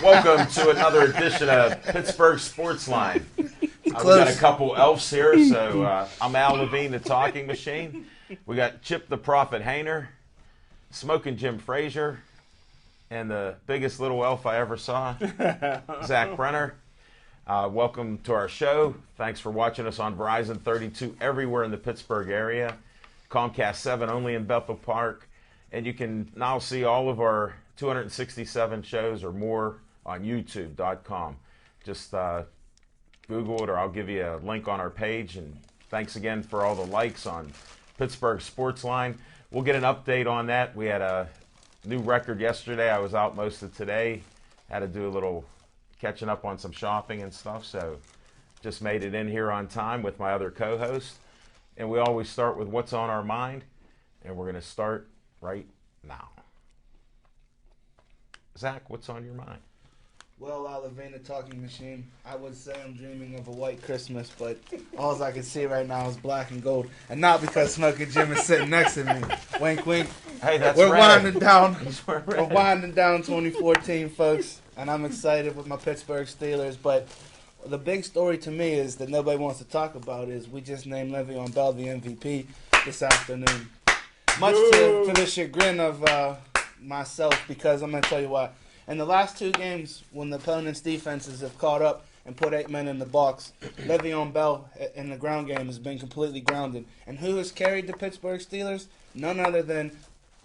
Welcome to another edition of Pittsburgh Sports Line. We got a couple elves here, so I'm Al Levine, the talking machine. We got Chip the Prophet Hayner, Smoking Jim Frazier, and the biggest little elf I ever saw, Zach Brenner. Welcome to our show. Thanks for watching us on Verizon 32 everywhere in the Pittsburgh area, Comcast 7 only in Bethel Park, and you can now see all of our 267 shows or more on YouTube.com. Just Google it, or I'll give you a link on our page. And thanks again for all the likes on Pittsburgh Sports Line. We'll get an update on that. We had a new record yesterday. I was out most of today. Had to do a little catching up on some shopping and stuff, so just made it in here on time with my other co-host. And we always start with what's on our mind, and we're going to start right now. Zach, what's on your mind? Well, Al Levine, the talking machine, I would say I'm dreaming of a white Christmas, but all I can see right now is black and gold. And not because Smoking Jim is sitting next to me. Wink, wink. Hey, that's We're red. winding down. We're winding down 2014, folks. And I'm excited with my Pittsburgh Steelers. But the big story to me is that nobody wants to talk about is we just named Le'Veon Bell the MVP this afternoon. Much to the chagrin of myself, because I'm going to tell you why. In the last two games, when the opponent's defenses have caught up and put 8 men in the box, Le'Veon Bell in the ground game has been completely grounded. And who has carried the Pittsburgh Steelers? None other than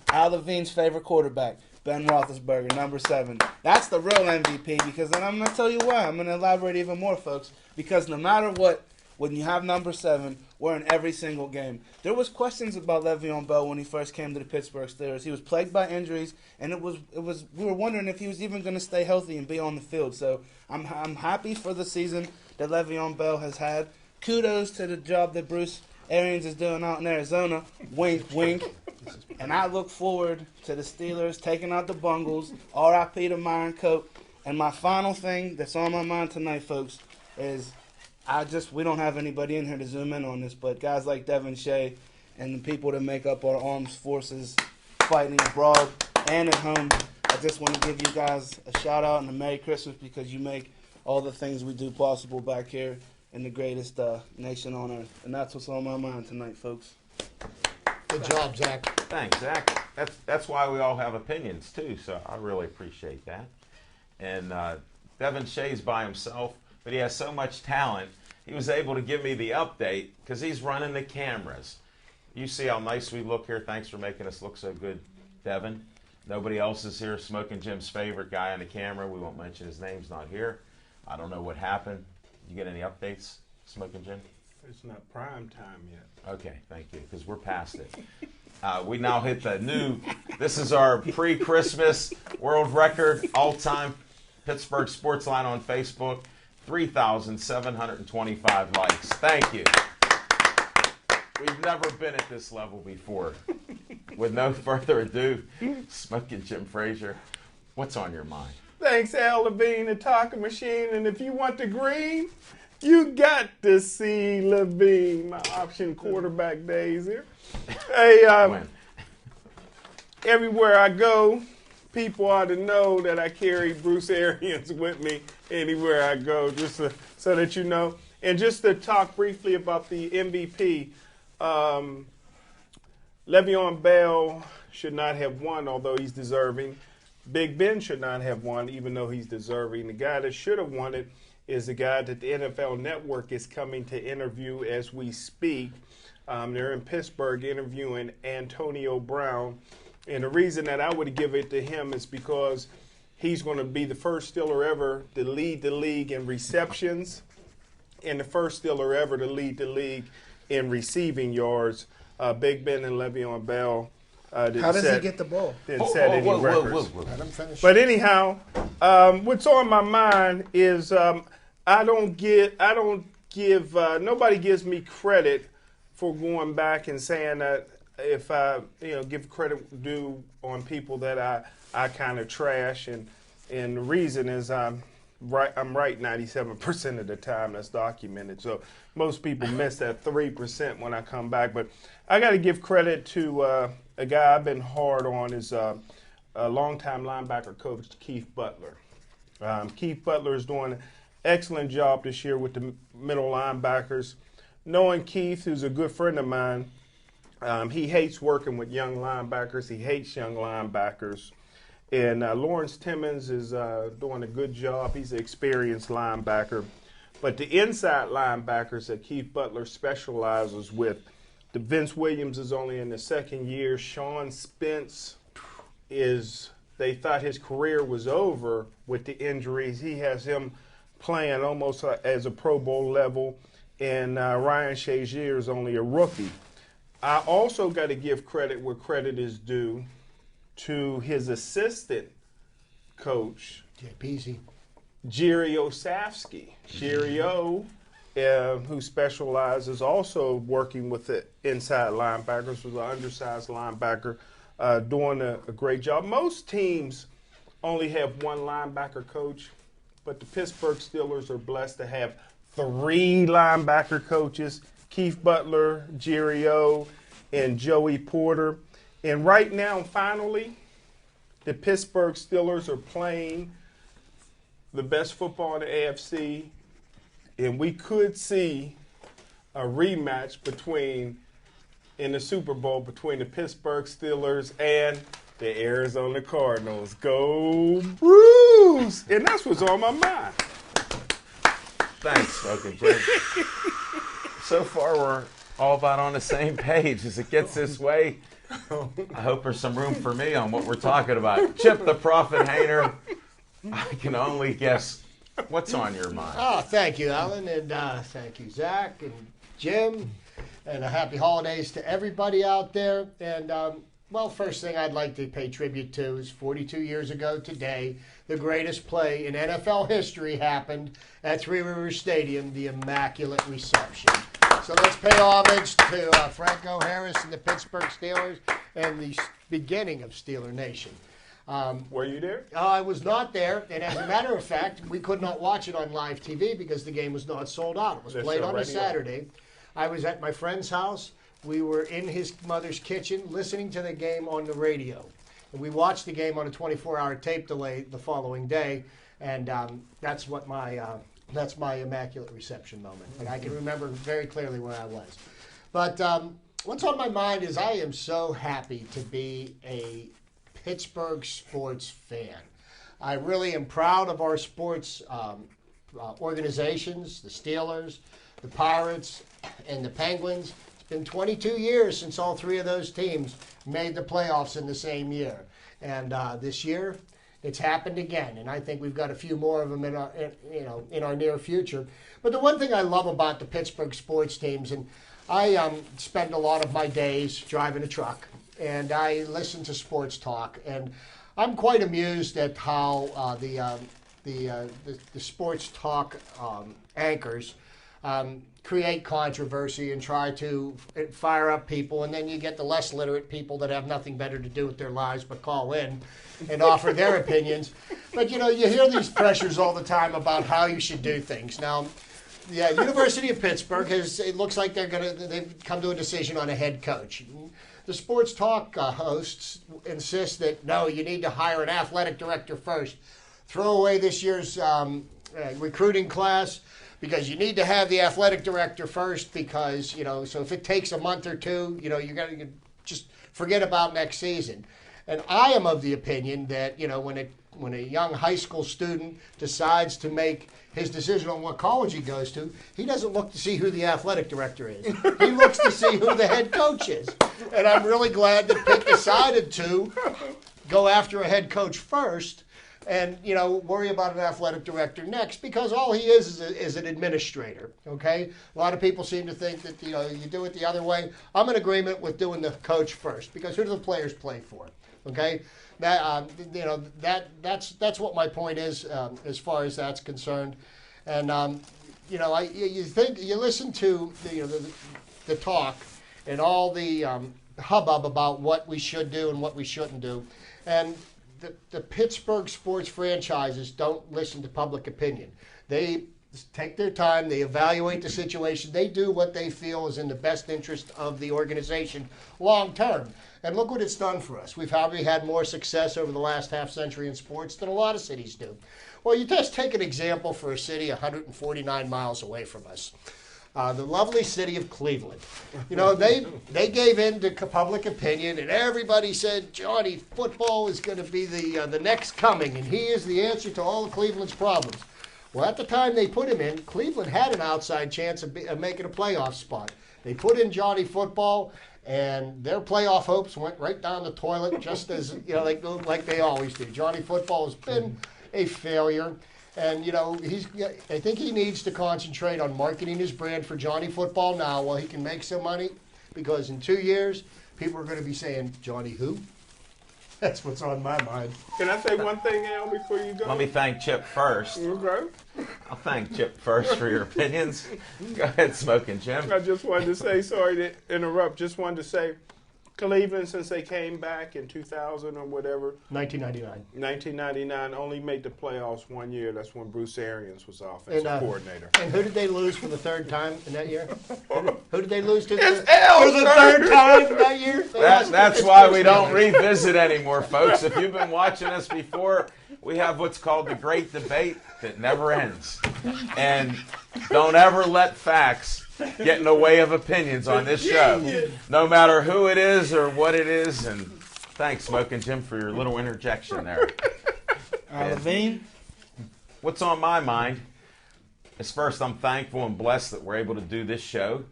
Al Levine's favorite quarterback, Ben Roethlisberger, number 7. That's the real MVP, because then I'm going to tell you why. I'm going to elaborate even more, folks. Because no matter what, when you have number 7, we're in every single game. There was questions about Le'Veon Bell when he first came to the Pittsburgh Steelers. He was plagued by injuries, and we were wondering if he was even going to stay healthy and be on the field. So I'm happy for the season that Le'Veon Bell has had. Kudos to the job that Bruce Arians is doing out in Arizona. Wink, wink. And I look forward to the Steelers taking out the Bungles. R.I.P. to Myron Cope. And my final thing that's on my mind tonight, folks, is we don't have anybody in here to zoom in on this, but guys like Devin Shea and the people that make up our armed forces fighting abroad and at home, I just want to give you guys a shout out and a Merry Christmas, because you make all the things we do possible back here in the greatest nation on earth. And that's what's on my mind tonight, folks. Good job, Zach. Thanks, Zach. That's why we all have opinions, too, so I really appreciate that. And Devin Shea's by himself, but he has so much talent. He was able to give me the update because he's running the cameras. You see how nice we look here. Thanks for making us look so good, Devin. Nobody else is here. Smoking Jim's favorite guy on the camera. We won't mention his name. He's not here. I don't know what happened. You get any updates, Smoking Jim? It's not prime time yet. Okay, thank you, because we're past it. We now hit the new, this is our pre-Christmas world record, all-time Pittsburgh Sports Line on Facebook. 3,725 likes. Thank you. We've never been at this level before. With no further ado, Smoking Jim Frazier, what's on your mind? Thanks, Al Levine, the talking machine. And if you want the green, you got to see Levine, my option quarterback days here. Hey, everywhere I go, people ought to know that I carry Bruce Arians with me anywhere I go, just so that you know. And just to talk briefly about the MVP, Le'Veon Bell should not have won, although he's deserving. Big Ben should not have won, even though he's deserving. The guy that should have won it is the guy that the NFL Network is coming to interview as we speak. They're in Pittsburgh interviewing Antonio Brown. And the reason that I would give it to him is because he's going to be the first Steeler ever to lead the league in receptions and the first Steeler ever to lead the league in receiving yards. Big Ben and Le'Veon Bell How does he get the ball? didn't set any records. Let him finish. But anyhow, what's on my mind is nobody gives me credit for going back and saying that if I give credit due on people that I kind of trash, and the reason is I'm right 97% of the time. That's documented. So most people miss that 3% when I come back. But I got to give credit to a guy I've been hard on is a longtime linebacker coach, Keith Butler. Keith Butler is doing an excellent job this year with the middle linebackers. Knowing Keith, who's a good friend of mine, he hates working with young linebackers. He hates young linebackers. And Lawrence Timmons is doing a good job. He's an experienced linebacker. But the inside linebackers that Keith Butler specializes with, the Vince Williams is only in the second year. Sean Spence they thought his career was over with the injuries. He has him playing almost as a Pro Bowl level. And Ryan Shazier is only a rookie. I also got to give credit where credit is due to his assistant coach, Jerry Osafsky. Jerry O, who specializes also working with the inside linebackers, was an undersized linebacker, doing a great job. Most teams only have one linebacker coach, but the Pittsburgh Steelers are blessed to have 3 linebacker coaches, Keith Butler, Jerry O, and Joey Porter. And right now, finally, the Pittsburgh Steelers are playing the best football in the AFC, and we could see a rematch in the Super Bowl between the Pittsburgh Steelers and the Arizona Cardinals. Go Bruce! And that's what's on my mind. Thanks, Smoking Jim. So far, we're all about on the same page. As it gets this way, I hope there's some room for me on what we're talking about. Chip the Prophet Hainer, I can only guess what's on your mind. Oh, thank you, Alan, and thank you, Zach and Jim, and happy holidays to everybody out there. And, well, first thing I'd like to pay tribute to is 42 years ago today, the greatest play in NFL history happened at Three Rivers Stadium, the Immaculate Reception. So let's pay homage to Franco Harris and the Pittsburgh Steelers and the beginning of Steeler Nation. Were you there? I was not there, and as a matter of fact, we could not watch it on live TV because the game was not sold out. It was played on a Saturday. I was at my friend's house. We were in his mother's kitchen listening to the game on the radio. And we watched the game on a 24-hour tape delay the following day, and that's my Immaculate Reception moment. And I can remember very clearly where I was. But what's on my mind is I am so happy to be a Pittsburgh sports fan. I really am proud of our sports organizations, the Steelers, the Pirates, and the Penguins. It's been 22 years since all 3 of those teams made the playoffs in the same year. And this year, it's happened again. And I think we've got a few more of them in our near future. But the one thing I love about the Pittsburgh sports teams, and I spend a lot of my days driving a truck, and I listen to sports talk, and I'm quite amused at how the sports talk anchors create controversy and try to fire up people, and then you get the less literate people that have nothing better to do with their lives but call in and offer their opinions. But you hear these pressures all the time about how you should do things. Now, the University of Pittsburgh it looks like they've come to a decision on a head coach. The sports talk hosts insist that, no, you need to hire an athletic director first. Throw away this year's recruiting class because you need to have the athletic director first because, so if it takes a month or two, you got to just forget about next season. And I am of the opinion that, when a young high school student decides to make his decision on what college he goes to, he doesn't look to see who the athletic director is. He looks to see who the head coach is. And I'm really glad that Pitt decided to go after a head coach first and, worry about an athletic director next, because all he is an administrator, okay? A lot of people seem to think that, you do it the other way. I'm in agreement with doing the coach first, because who do the players play for, okay? That, that's what my point is as far as that's concerned. And, you listen to the talk and all the hubbub about what we should do and what we shouldn't do. And the Pittsburgh sports franchises don't listen to public opinion. They take their time, they evaluate the situation, they do what they feel is in the best interest of the organization long term. And look what it's done for us. We've probably had more success over the last half century in sports than a lot of cities do. Well, you just take an example for a city 149 miles away from us. The lovely city of Cleveland. You know, they gave in to public opinion, and everybody said Johnny football is going to be the next coming, and he is the answer to all of Cleveland's problems. Well, at the time they put him in, Cleveland had an outside chance of making a playoff spot. They put in Johnny football, and their playoff hopes went right down the toilet, just as like they always do. Johnny football has been a failure. And, you know, I think he needs to concentrate on marketing his brand for Johnny Football now while he can make some money, because in 2 years, people are going to be saying, Johnny who? That's what's on my mind. Can I say one thing, Al, before you go? Let me thank Chip first. Okay. I'll thank Chip first for your opinions. Go ahead, Smoking Jim. I just wanted to say, sorry to interrupt, just wanted to say, Cleveland, since they came back in 2000 or whatever, 1999, only made the playoffs 1 year. That's when Bruce Arians was offensive coordinator. And who did they lose for the third time in that year? Who did they lose to? It's for the third time that year? That's why we don't revisit anymore, folks. If you've been watching us before, we have what's called the Great Debate that never ends. And don't ever let facts get in the way of opinions on this show, no matter who it is or what it is. And thanks, Smoking Jim, for your little interjection there. Levine? What's on my mind is, first, I'm thankful and blessed that we're able to do this show,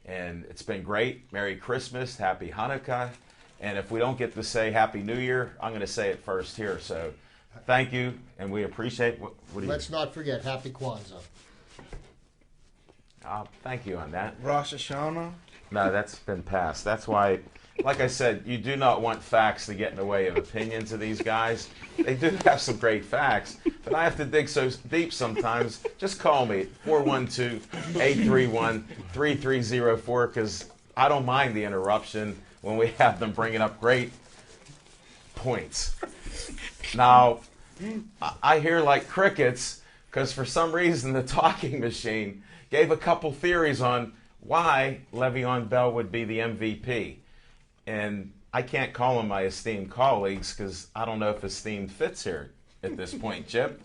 and it's been great. Merry Christmas, Happy Hanukkah, and if we don't get to say Happy New Year, I'm going to say it first here. So thank you, and we appreciate what do you... Let's not forget Happy Kwanzaa. Thank you on that. Rosh Hashanah? No, that's been passed. That's why, like I said, you do not want facts to get in the way of opinions of these guys. They do have some great facts, but I have to dig so deep sometimes. Just call me, 412-831-3304, because I don't mind the interruption when we have them bringing up great points. Now, I hear like crickets, because for some reason the talking machine gave a couple theories on why Le'Veon Bell would be the MVP. And I can't call them my esteemed colleagues because I don't know if esteemed fits here at this point, Chip.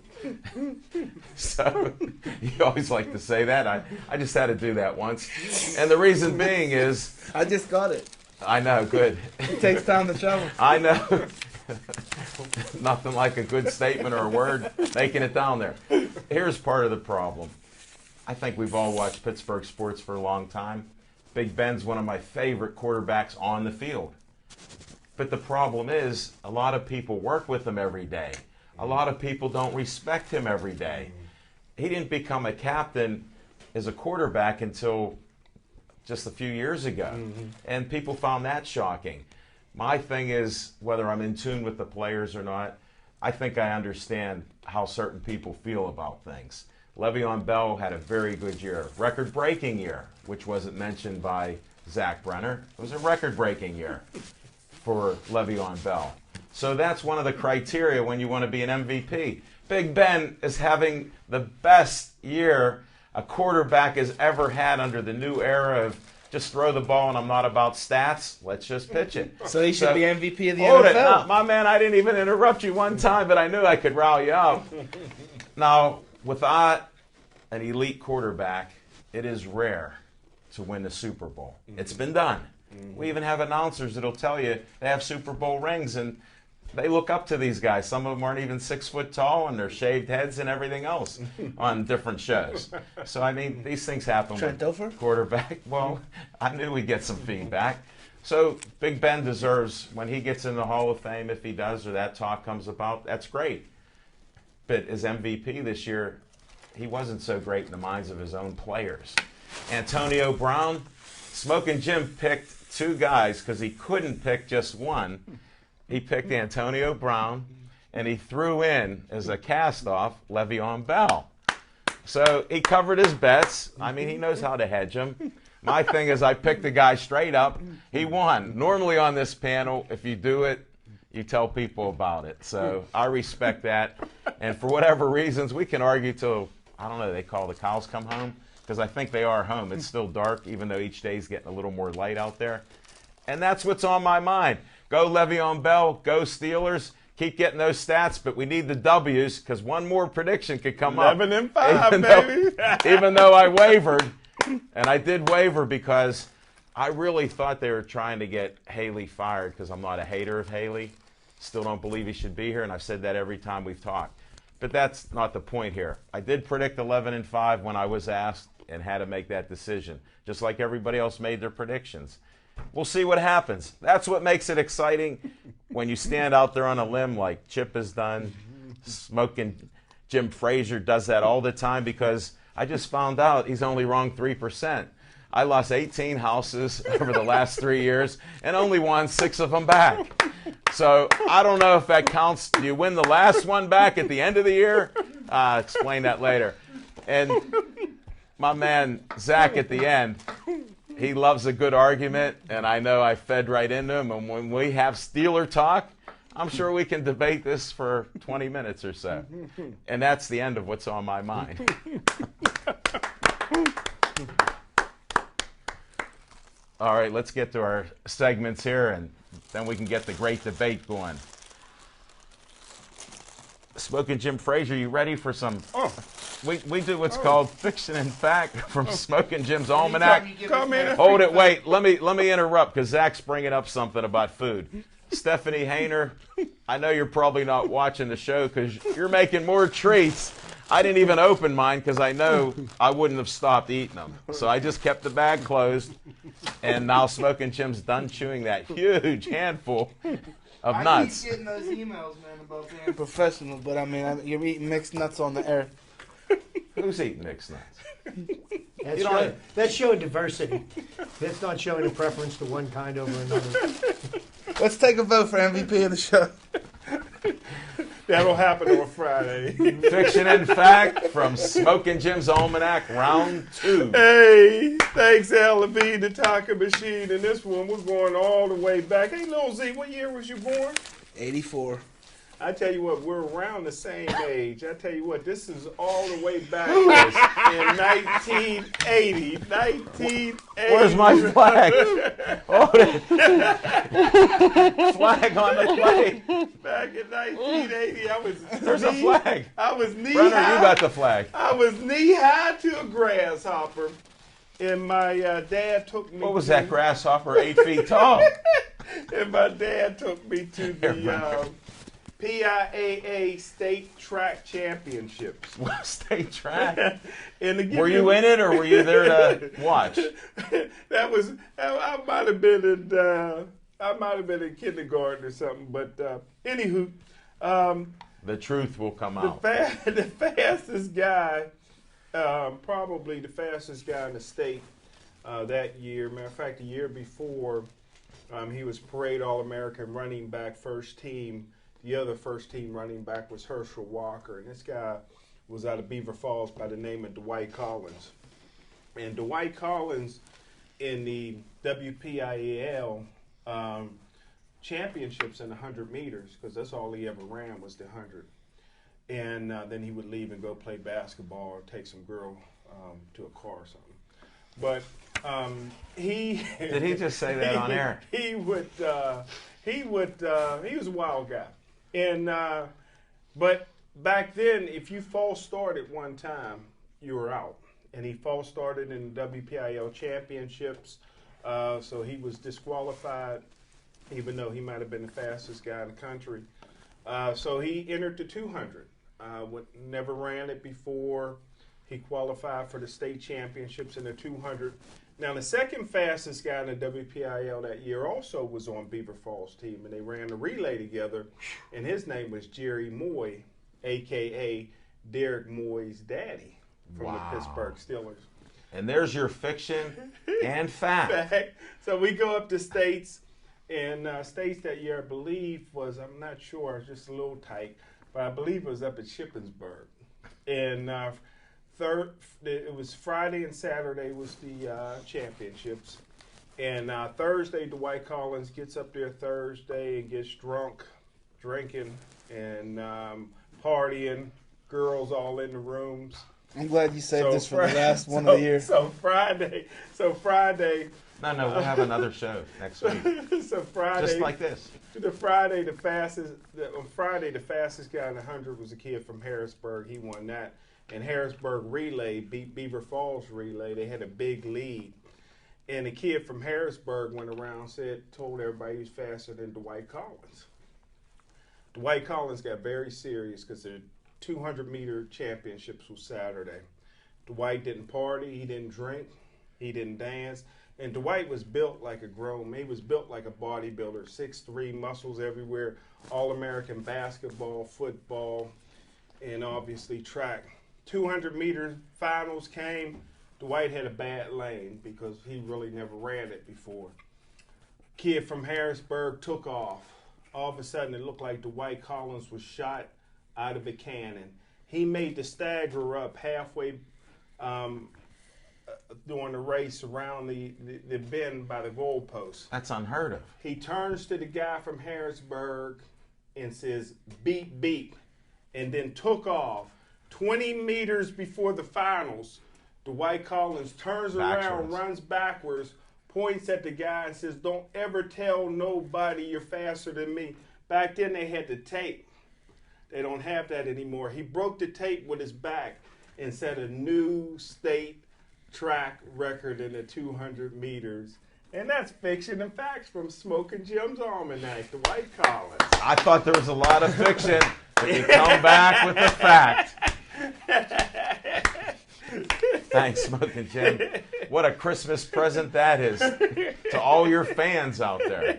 So you always like to say that. I just had to do that once. And the reason being is... I just got it. I know, good. It takes time to travel. I know. Nothing like a good statement or a word making it down there. Here's part of the problem. I think we've all watched Pittsburgh sports for a long time. Big Ben's one of my favorite quarterbacks on the field. But the problem is, a lot of people work with him every day. A lot of people don't respect him every day. He didn't become a captain as a quarterback until just a few years ago. And people found that shocking. My thing is, whether I'm in tune with the players or not, I think I understand how certain people feel about things. Le'Veon Bell had a very good year, record-breaking year, which wasn't mentioned by Zach Brenner. It was a record-breaking year for Le'Veon Bell. So that's one of the criteria when you want to be an MVP. Big Ben is having the best year a quarterback has ever had under the new era of just throw the ball and I'm not about stats. Let's just pitch it. So he should be MVP of the hold NFL. It. Now, my man, I didn't even interrupt you one time, but I knew I could rile you up. Now, without an elite quarterback, it is rare to win the Super Bowl. It's been done. We even have announcers that'll tell you they have Super Bowl rings, and they look up to these guys. Some of them aren't even 6 foot tall, and they're shaved heads and everything else on different shows. So, I mean, these things happen Trent Dilfer? Quarterback. Well, I knew we'd get some feedback. So Big Ben deserves, when he gets in the Hall of Fame, if he does, or that talk comes about, that's great. But as MVP this year, he wasn't so great in the minds of his own players. Antonio Brown, Smoking Jim picked two guys because he couldn't pick just one. He picked Antonio Brown, and he threw in, as a cast-off, Le'Veon Bell. So he covered his bets. I mean, he knows how to hedge them. My thing is I picked the guy straight up. He won. Normally on this panel, if you do it, you tell people about it. So I respect that. And for whatever reasons, we can argue till, I don't know, they call the cows come home, because I think they are home. It's still dark, even though each day is getting a little more light out there. And that's what's on my mind. Go Le'Veon Bell, go Steelers. Keep getting those stats, but we need the W's because one more prediction could come 11-5, baby. baby. Even though I wavered, and I did waver because I really thought they were trying to get Haley fired because I'm not a hater of Haley. Still don't believe he should be here, and I've said that every time we've talked. But that's not the point here. I did predict 11-5 when I was asked and had to make that decision, just like everybody else made their predictions. We'll see what happens. That's what makes it exciting when you stand out there on a limb like Chip has done. Smoking Jim Frazier does that all the time because I just found out he's only wrong 3%. I lost 18 houses over the last 3 years and only won 6 of them back. So I don't know if that counts. Do you win the last one back at the end of the year? Explain that later. And my man Zach at the end, he loves a good argument, and I know I fed right into him. And when we have Steeler talk, I'm sure we can debate this for 20 minutes or so. And that's the end of what's on my mind. All right, let's get to our segments here, and then we can get the great debate going. Smoking Jim Frazier, you ready for some? We do what's called Fiction and Fact from Smoking Jim's Almanac. Come in. Hold it, wait. Let me interrupt because Zach's bringing up something about food. Stephanie Hayner, I know you're probably not watching the show because you're making more treats. I didn't even open mine because I know I wouldn't have stopped eating them. So I just kept the bag closed, and now Smoking Jim's done chewing that huge handful of nuts. I keep getting those emails, man, about being professional, but I mean, you're eating mixed nuts on the air. Who's eating mixed nuts? That's showing diversity. That's not showing a preference to one kind over another. Let's take a vote for MVP of the show. That'll happen on Friday. Fiction and Fact from Smoking Jim's Almanac, round 2. Hey, thanks, Al Levine, the Talking Machine. And this one, we're going all the way back. Hey, Lil Z, what year was you born? 84. I tell you what, we're around the same age. I tell you what, this is all the way back in 1980. 1980. Where's my flag? Hold it. Flag on the plate. Back in 1980, There's a flag. I was knee Brenner, high. you got the flag. I was knee high to a grasshopper, and my dad took me. What was to, that grasshopper 8 feet tall? And my dad took me to the PIAA State Track Championships. State track. And Were you in it or were you there to watch? That was I might have been in kindergarten or something, but anywho, The truth will come out. the fastest guy, probably the fastest guy in the state that year. Matter of fact, the year before, he was Parade All-American running back, first team. The other first team running back was Herschel Walker, and this guy was out of Beaver Falls by the name of Dwight Collins. And Dwight Collins in the WPIAL championships in the 100 meters, because that's all he ever ran was the 100. And then he would leave and go play basketball or take some girl to a car or something. But he Did he just say that on air? He was a wild guy. And but back then, if you false started one time, you were out. And he false started in the WPIL championships, so he was disqualified, even though he might have been the fastest guy in the country. So he entered the 200. Never ran it before. He qualified for the state championships in the 200. Now, the second fastest guy in the WPIL that year also was on Beaver Falls' team, and they ran the relay together, and his name was Jerry Moy, a.k.a. Derek Moy's daddy from the Pittsburgh Steelers. And there's your fiction and fact. So we go up to states, and states that year, I believe, was, I'm not sure, it's just a little tight, but I believe it was up at Shippensburg. And it was Friday and Saturday was the championships. And Thursday, Dwight Collins gets up there Thursday and gets drunk, drinking, and partying, girls all in the rooms. I'm glad you saved this for the last one of the year. So Friday, No, we'll have another show next week. So Friday, Just like this. on Friday, the fastest guy in the 100 was a kid from Harrisburg. He won that. And Harrisburg Relay beat Beaver Falls Relay. They had a big lead. And the kid from Harrisburg went around, told everybody he was faster than Dwight Collins. Dwight Collins got very serious because the 200-meter championships was Saturday. Dwight didn't party, he didn't drink, he didn't dance. And Dwight was built like a grown man. He was built like a bodybuilder, 6'3", muscles everywhere, All-American basketball, football, and obviously track. 200-meter finals came. Dwight had a bad lane because he really never ran it before. Kid from Harrisburg took off. All of a sudden, it looked like Dwight Collins was shot out of a cannon. He made the stagger up halfway during the race around the bend by the goalpost. That's unheard of. He turns to the guy from Harrisburg and says, beep, beep, and then took off. 20 meters before the finals, Dwight Collins turns around, runs backwards, points at the guy and says, don't ever tell nobody you're faster than me. Back then they had the tape. They don't have that anymore. He broke the tape with his back and set a new state track record in the 200 meters. And that's fiction and facts from Smoking Jim's Almanac, Dwight Collins. I thought there was a lot of fiction, but you come back with the fact. Thanks, Smoking Jim. What a Christmas present that is to all your fans out there.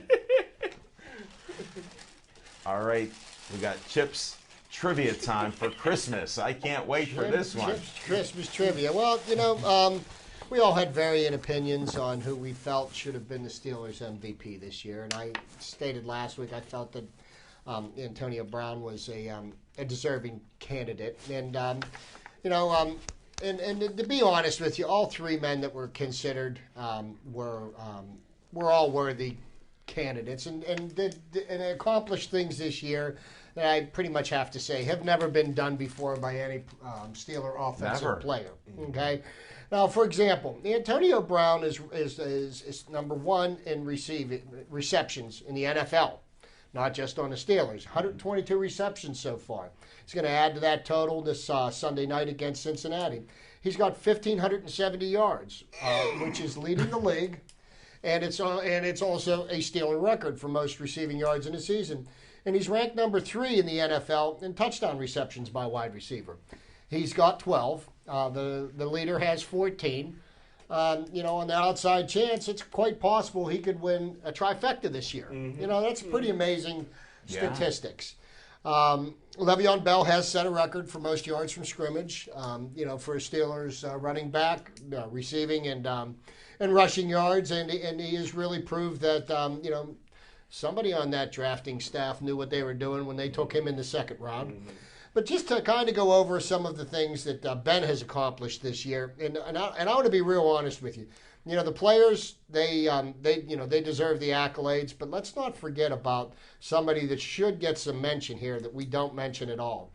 All right, we got Chip's trivia time for Christmas. I can't wait for this one. Chip's Christmas trivia. Well, we all had varying opinions on who we felt should have been the Steelers MVP this year. And I stated last week I felt that Antonio Brown was a deserving candidate. And, and to be honest with you, all three men that were considered were all worthy candidates and accomplished things this year that I pretty much have to say have never been done before by any Steeler offensive player. Okay, now for example, Antonio Brown is number one in receptions in the NFL, not just on the Steelers. 122 receptions so far. He's going to add to that total this Sunday night against Cincinnati. He's got 1,570 yards, which is leading the league. And it's also a Steeler record for most receiving yards in a season. And he's ranked number 3 in the NFL in touchdown receptions by wide receiver. He's got 12. The leader has 14. On the outside chance, it's quite possible he could win a trifecta this year. Mm-hmm. That's pretty amazing statistics. Le'Veon Bell has set a record for most yards from scrimmage. For Steelers running back, receiving and rushing yards, and he has really proved that somebody on that drafting staff knew what they were doing when they took him in the second round. Mm-hmm. But just to kind of go over some of the things that Ben has accomplished this year, and I want to be real honest with you. The players they deserve the accolades, but let's not forget about somebody that should get some mention here that we don't mention at all.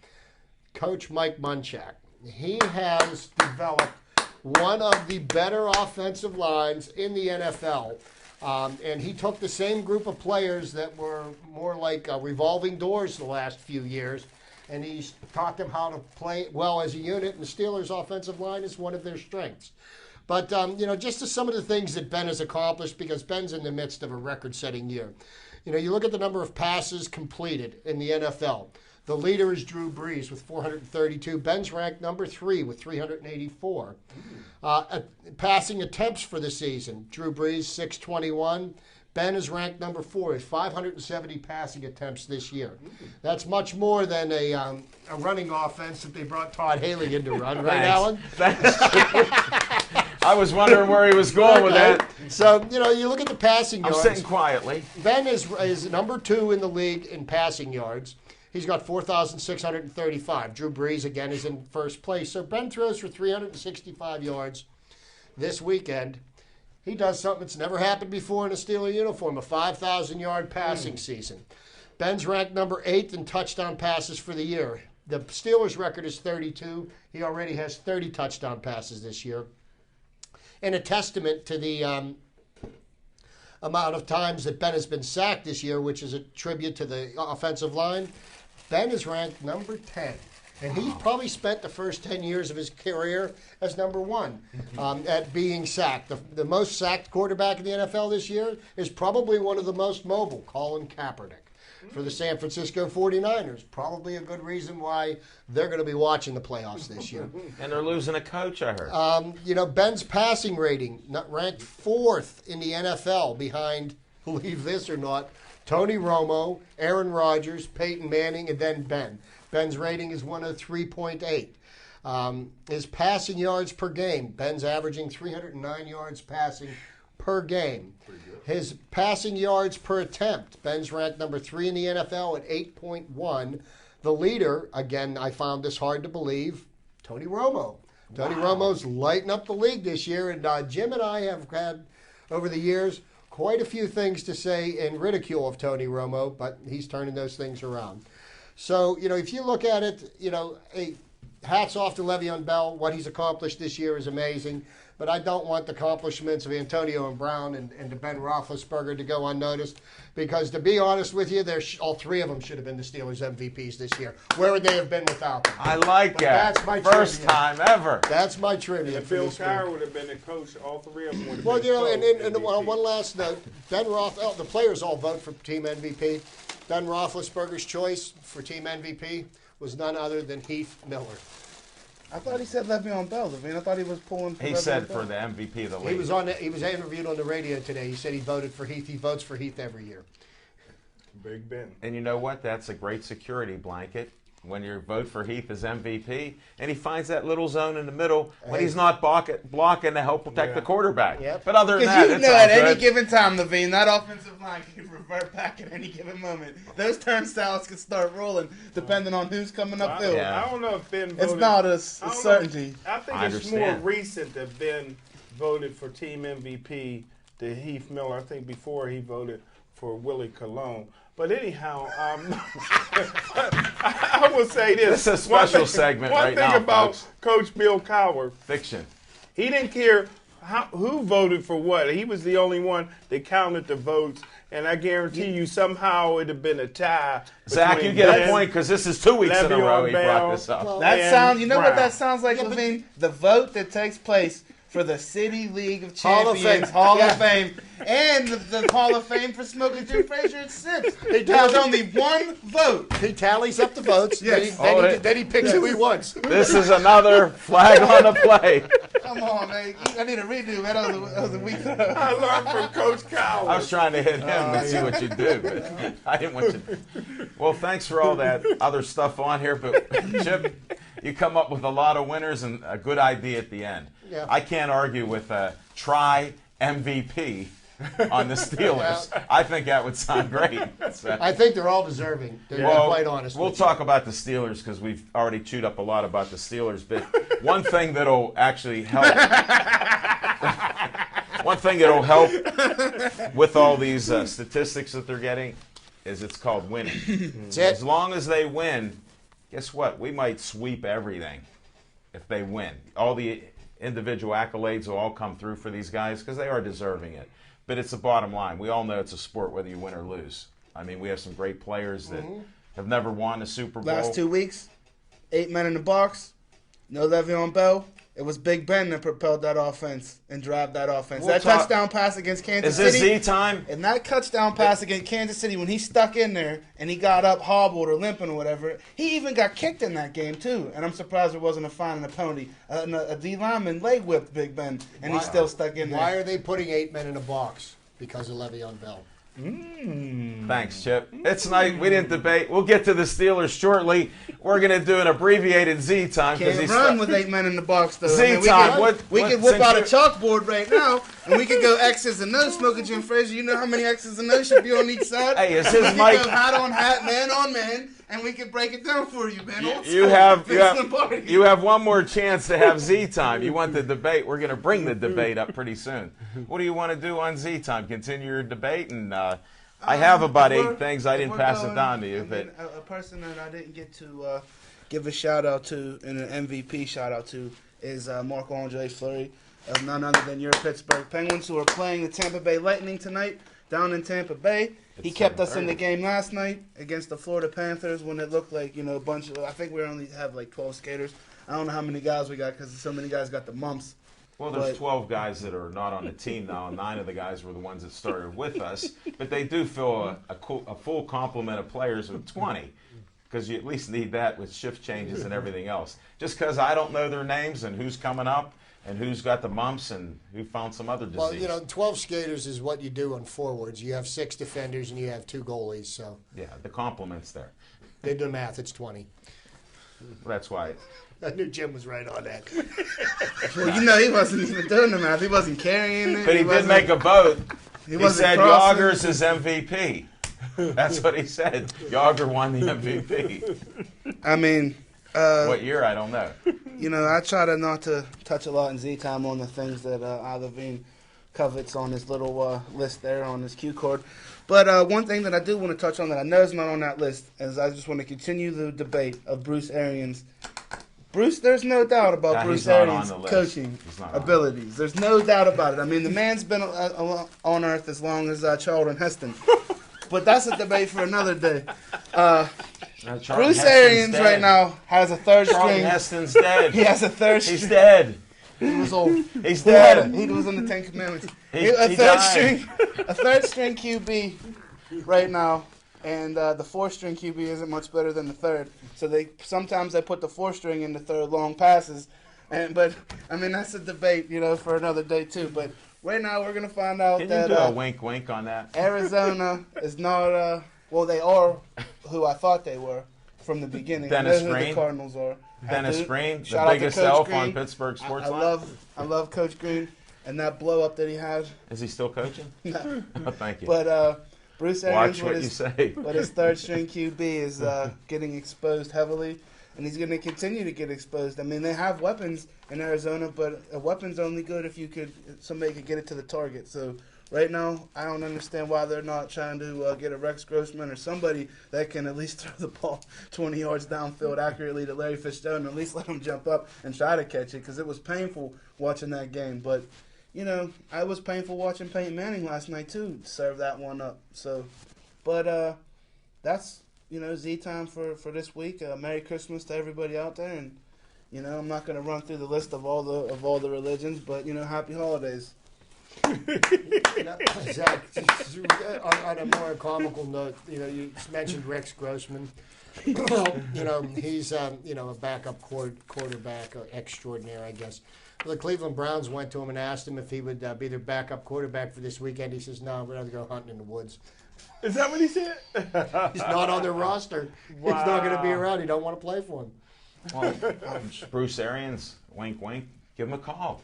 Coach Mike Munchak. He has developed one of the better offensive lines in the NFL. And he took the same group of players that were more like revolving doors the last few years, and he's taught them how to play well as a unit, and the Steelers' offensive line is one of their strengths. But, just to some of the things that Ben has accomplished, because Ben's in the midst of a record-setting year. You look at the number of passes completed in the NFL. The leader is Drew Brees with 432. Ben's ranked number 3 with 384. Passing attempts for the season, Drew Brees, 621. Ben is ranked number 4 with 570 passing attempts this year. That's much more than a running offense that they brought Todd Haley in to run, right, Alan? I was wondering where he was going with that. So, you look at the passing yards. I'm sitting quietly. Ben is number 2 in the league in passing yards. He's got 4,635. Drew Brees, again, is in first place. So Ben throws for 365 yards this weekend. He does something that's never happened before in a Steeler uniform, a 5,000-yard passing season. Ben's ranked number 8 in touchdown passes for the year. The Steelers' record is 32. He already has 30 touchdown passes this year. And a testament to the amount of times that Ben has been sacked this year, which is a tribute to the offensive line, Ben is ranked number 10. And he's probably spent the first 10 years of his career as number 1 at being sacked. The most sacked quarterback in the NFL this year is probably one of the most mobile, Colin Kaepernick, for the San Francisco 49ers. Probably a good reason why they're going to be watching the playoffs this year. And they're losing a coach, I heard. Ben's passing rating, ranked 4th in the NFL behind, believe this or not, Tony Romo, Aaron Rodgers, Peyton Manning, and then Ben. Ben's rating is 103.8. His passing yards per game, Ben's averaging 309 yards passing per game. His passing yards per attempt, Ben's ranked number 3 in the NFL at 8.1. The leader, again, I found this hard to believe, Tony Romo. Tony Romo's lighting up the league this year, and Jim and I have had, over the years, quite a few things to say in ridicule of Tony Romo, but he's turning those things around. So, if you look at it, hats off to Le'Veon Bell. What he's accomplished this year is amazing. But I don't want the accomplishments of Antonio and Brown and to Ben Roethlisberger to go unnoticed. Because to be honest with you, all 3 of them should have been the Steelers MVPs this year. Where would they have been without them? I like that. That's my first trivia. time ever. That's my trivia. If Bill Cowher would have been the coach, all 3 of them would have Well, been and one last note. The players all vote for team MVP. Ben Roethlisberger's choice for team MVP was none other than Heath Miller. I thought he said Le'Veon Bell. I thought he was pulling for He Le'Veon said Bell. for the MVP of the league. He was interviewed on the radio today. He said he voted for Heath. He votes for Heath every year. Big Ben. And you know what? That's a great security blanket when you vote for Heath as MVP, and he finds that little zone in the middle when he's not blocking to help protect the quarterback. Yep. But other than Because that, you it's know all at good. any given time, Levine, that offensive line can revert back at any given moment. Those turnstiles can start rolling depending on who's coming upfield. Yeah. I don't know if Ben voted. It's not a I don't certainty. know. I think I it's more understand. recent that Ben voted for team MVP to Heath Miller. I think before he voted for Willie Colon. But anyhow, I will say this. This is a special segment one right thing now, about folks. Coach Bill Cowher, Fiction. he didn't care who voted for what. He was the only one that counted the votes. And I guarantee you somehow it would have been a tie. Zach, you get a point because this is 2 weeks in a row he brought this up. You know what that sounds like, Levine? The vote that takes place for the City League of Champions Hall of Fame, and the Hall of Fame for Smokey Jim Frazier at 6. There's only one vote. He tallies up the votes. Yes. Then he picks who he wants. This is another flag on the play. Come on, man. I need a redo, man. That was a week ago. I learned from Coach Cowher. I was trying to hit him and see what you do, but I didn't want you to. Well, thanks for all that other stuff on here, but Chip, you come up with a lot of winners and a good idea at the end. Yeah. I can't argue with a try MVP on the Steelers. I think that would sound great. So, I think they're all deserving, to be quite honest we'll with you. talk about the Steelers because we've already chewed up a lot about the Steelers. But one thing that'll actually help. One thing that'll help with all these statistics that they're getting is it's called winning. That's it. As long as they win, guess what? We might sweep everything if they win. All the individual accolades will all come through for these guys because they are deserving it. But it's the bottom line. We all know it's a sport whether you win or lose. I mean, we have some great players that have never won a Super Bowl. Last 2 weeks, 8 men in the box, no Le'Veon Bell. It was Big Ben that propelled that offense and drive that offense. We'll that talk- touchdown pass against Kansas Is this City. Z time? And that touchdown pass against Kansas City, when he stuck in there and he got up hobbled or limping or whatever, he even got kicked in that game too. And I'm surprised there wasn't a fine and a penalty. A D lineman leg whipped Big Ben, and he still stuck in there. Why are they putting 8 men in a box? Because of Le'Veon Bell. Thanks, Chip. It's nice. We didn't debate. We'll get to the Steelers shortly. We're going to do an abbreviated Z time because Can't he's run with 8 men in the box, though. Z I mean, time. we What- could whip since out a you're- chalkboard right now, and we could go X's and O's, Smoking Jim Frazier. You know how many X's and O's should be on each side? Hey, is we his could mic? go hat on hat, man on man, and we could break it down for you, man. Old You school. have Fixing the party. you have one more chance to have Z time. You want the debate? We're going to bring the debate up pretty soon. What do you want to do on Z time? Continue your debate, and I have about 8 things. I didn't pass it down to you, and but then a person that I didn't get to give a shout out to and an MVP shout out to is Marc-Andre Fleury. of none other than your Pittsburgh Penguins, who are playing the Tampa Bay Lightning tonight down in Tampa Bay. He kept us in the game last night against the Florida Panthers when it looked like, a bunch of, I think we only have like 12 skaters. I don't know how many guys we got because so many guys got the mumps. Well, there's 12 guys that are not on the team now, and 9 of the guys were the ones that started with us. But they do fill a full complement of players with 20, because you at least need that with shift changes and everything else. Just because I don't know their names and who's coming up and who's got the mumps and who found some other disease. Well, 12 skaters is what you do on forwards. You have 6 defenders and you have 2 goalies. So yeah, the complement's there. they do the math. It's 20. That's why. I knew Jim was right on that. Well, he wasn't even doing the math. He wasn't carrying it. But he did make a vote. He said crossing. Jagers is MVP. That's what he said. Yager won the MVP. I mean, What year? I don't know. I try to not to touch a lot in Z-Time on the things that Levine covets on his little list there on his cue card. But one thing that I do want to touch on that I know is not on that list is I just want to continue the debate of Bruce Arians. There's no doubt about Bruce Arians' coaching abilities. There's no doubt about it. I mean, the man's been on earth as long as Charlton Heston. But that's a debate for another day. Bruce Arians right now has a third string. Charlton Heston's dead. He has a third string. He's dead. He was old. He's dead. He was in the Ten Commandments. He a died. third string QB right now, and the fourth string QB isn't much better than the third. So sometimes they put the fourth string in the third long passes, but I mean that's a debate, for another day too. But right now we're gonna find out Can that you do a wink on that? Arizona is not. They are who I thought they were from the beginning. Dennis I know who Green. the Cardinals are. Dennis Green, the Shout out to biggest Coach elf Green. on Pittsburgh sports I line. love Coach Green and that blow up that he had. Is he still coaching? No. Oh, thank you. But Bruce Arians Watch what you say. but his third string QB is getting exposed heavily, and he's going to continue to get exposed. I mean, they have weapons in Arizona, but a weapon's only good if somebody could get it to the target. So right now, I don't understand why they're not trying to get a Rex Grossman or somebody that can at least throw the ball 20 yards downfield accurately to Larry Fitzgerald and at least let him jump up and try to catch it, because it was painful watching that game. But I was painful watching Peyton Manning last night too. Serve that one up. So, but that's Z-Time for this week. Merry Christmas to everybody out there, and I'm not going to run through the list of all the religions, but happy holidays. Zach, on a more comical note, you mentioned Rex Grossman. He's a backup quarterback extraordinaire, I guess. The Cleveland Browns went to him and asked him if he would be their backup quarterback for this weekend. He says, "No, we'd rather go hunting in the woods." Is that what he said? He's not on their roster. Wow. He's not going to be around. He don't want to play for him. Well, Bruce Arians, wink, wink, give him a call.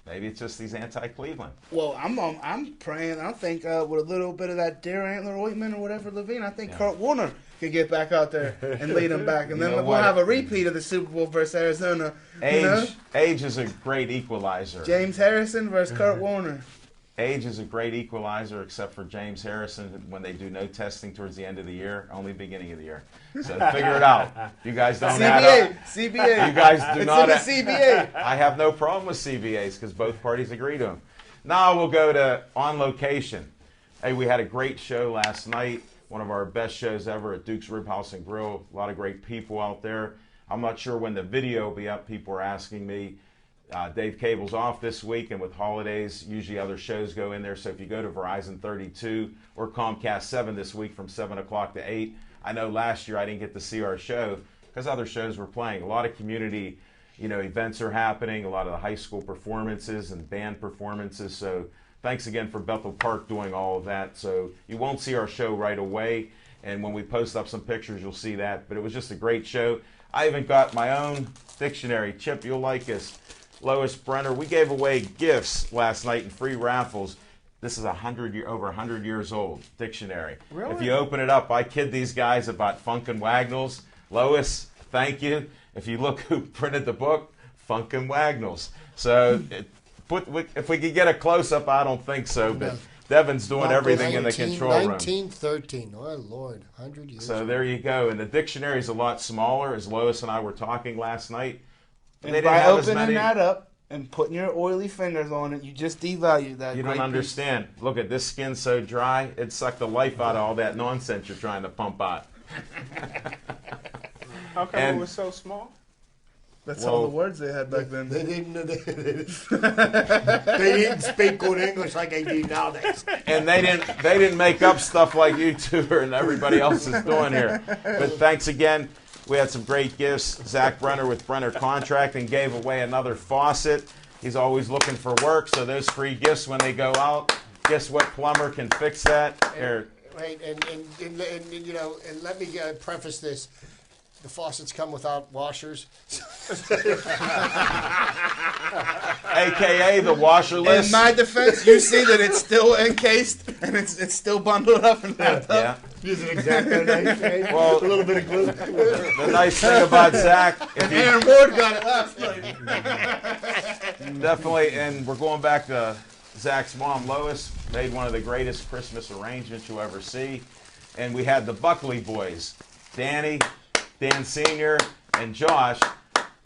Maybe it's just he's anti-Cleveland. Well, I'm praying. I think with a little bit of that deer antler ointment or whatever, Levine, I think Kurt Warner could get back out there and lead them back, and then we'll have a repeat of the Super Bowl versus Arizona. Age is a great equalizer. James Harrison versus Kurt Warner. Age is a great equalizer, except for James Harrison when they do no testing towards the end of the year, only beginning of the year. So figure it out. You guys don't add up. CBA. You guys do not. It's in the CBA. I have no problem with CBAs because both parties agree to them. Now we'll go to On Location. Hey, we had a great show last night. One of our best shows ever at Duke's Rib House and Grill. A lot of great people out there. I'm not sure when the video will be up. People are asking me. Dave Cable's off this week, and with holidays, usually other shows go in there. So if you go to Verizon 32 or Comcast 7 this week from 7 o'clock to 8, I know last year I didn't get to see our show because other shows were playing. A lot of community, events are happening, a lot of the high school performances and band performances. So thanks again for Bethel Park doing all of that. So you won't see our show right away, and when we post up some pictures, you'll see that. But it was just a great show. I even got my own dictionary. Chip, you'll like this. Lois Brenner, we gave away gifts last night in free raffles. This is over 100 years old dictionary. Really? If you open it up, I kid these guys about Funkin' Wagnalls. Lois, thank you. If you look who printed the book, Funkin' Wagnalls. So if we could get a close-up, I don't think so, but Devin's doing everything in the control room. 1913. Oh, Lord, 100 years. So there you go. And the dictionary is a lot smaller, as Lois and I were talking last night. And by opening that up, and putting your oily fingers on it, you just devalue that. You great don't piece. understand. Look at this skin so dry, it sucked the life out of all that nonsense you're trying to pump out. How come And- it was so small? That's Well, all the words they had back then. They didn't speak good English like they do nowadays. And they didn't make up stuff like you two and everybody else is doing here. But thanks again. We had some great gifts. Zach Brenner with Brenner Contracting gave away another faucet. He's always looking for work, so those free gifts when they go out, guess what plumber can fix that? Here, Right, and you know, and let me preface this. The faucets come without washers. AKA the washerless. In my defense, you see that it's still encased and it's still bundled up and wrapped up. Yeah. Use an X-Acto knife, right? Well, A little bit of glue. the nice thing about Zach, if you Aaron Ward got it last night. definitely, and we're going back to Zach's mom, Lois, made one of the greatest Christmas arrangements you'll ever see. And we had the Buckley boys, Danny, Dan Sr., and Josh,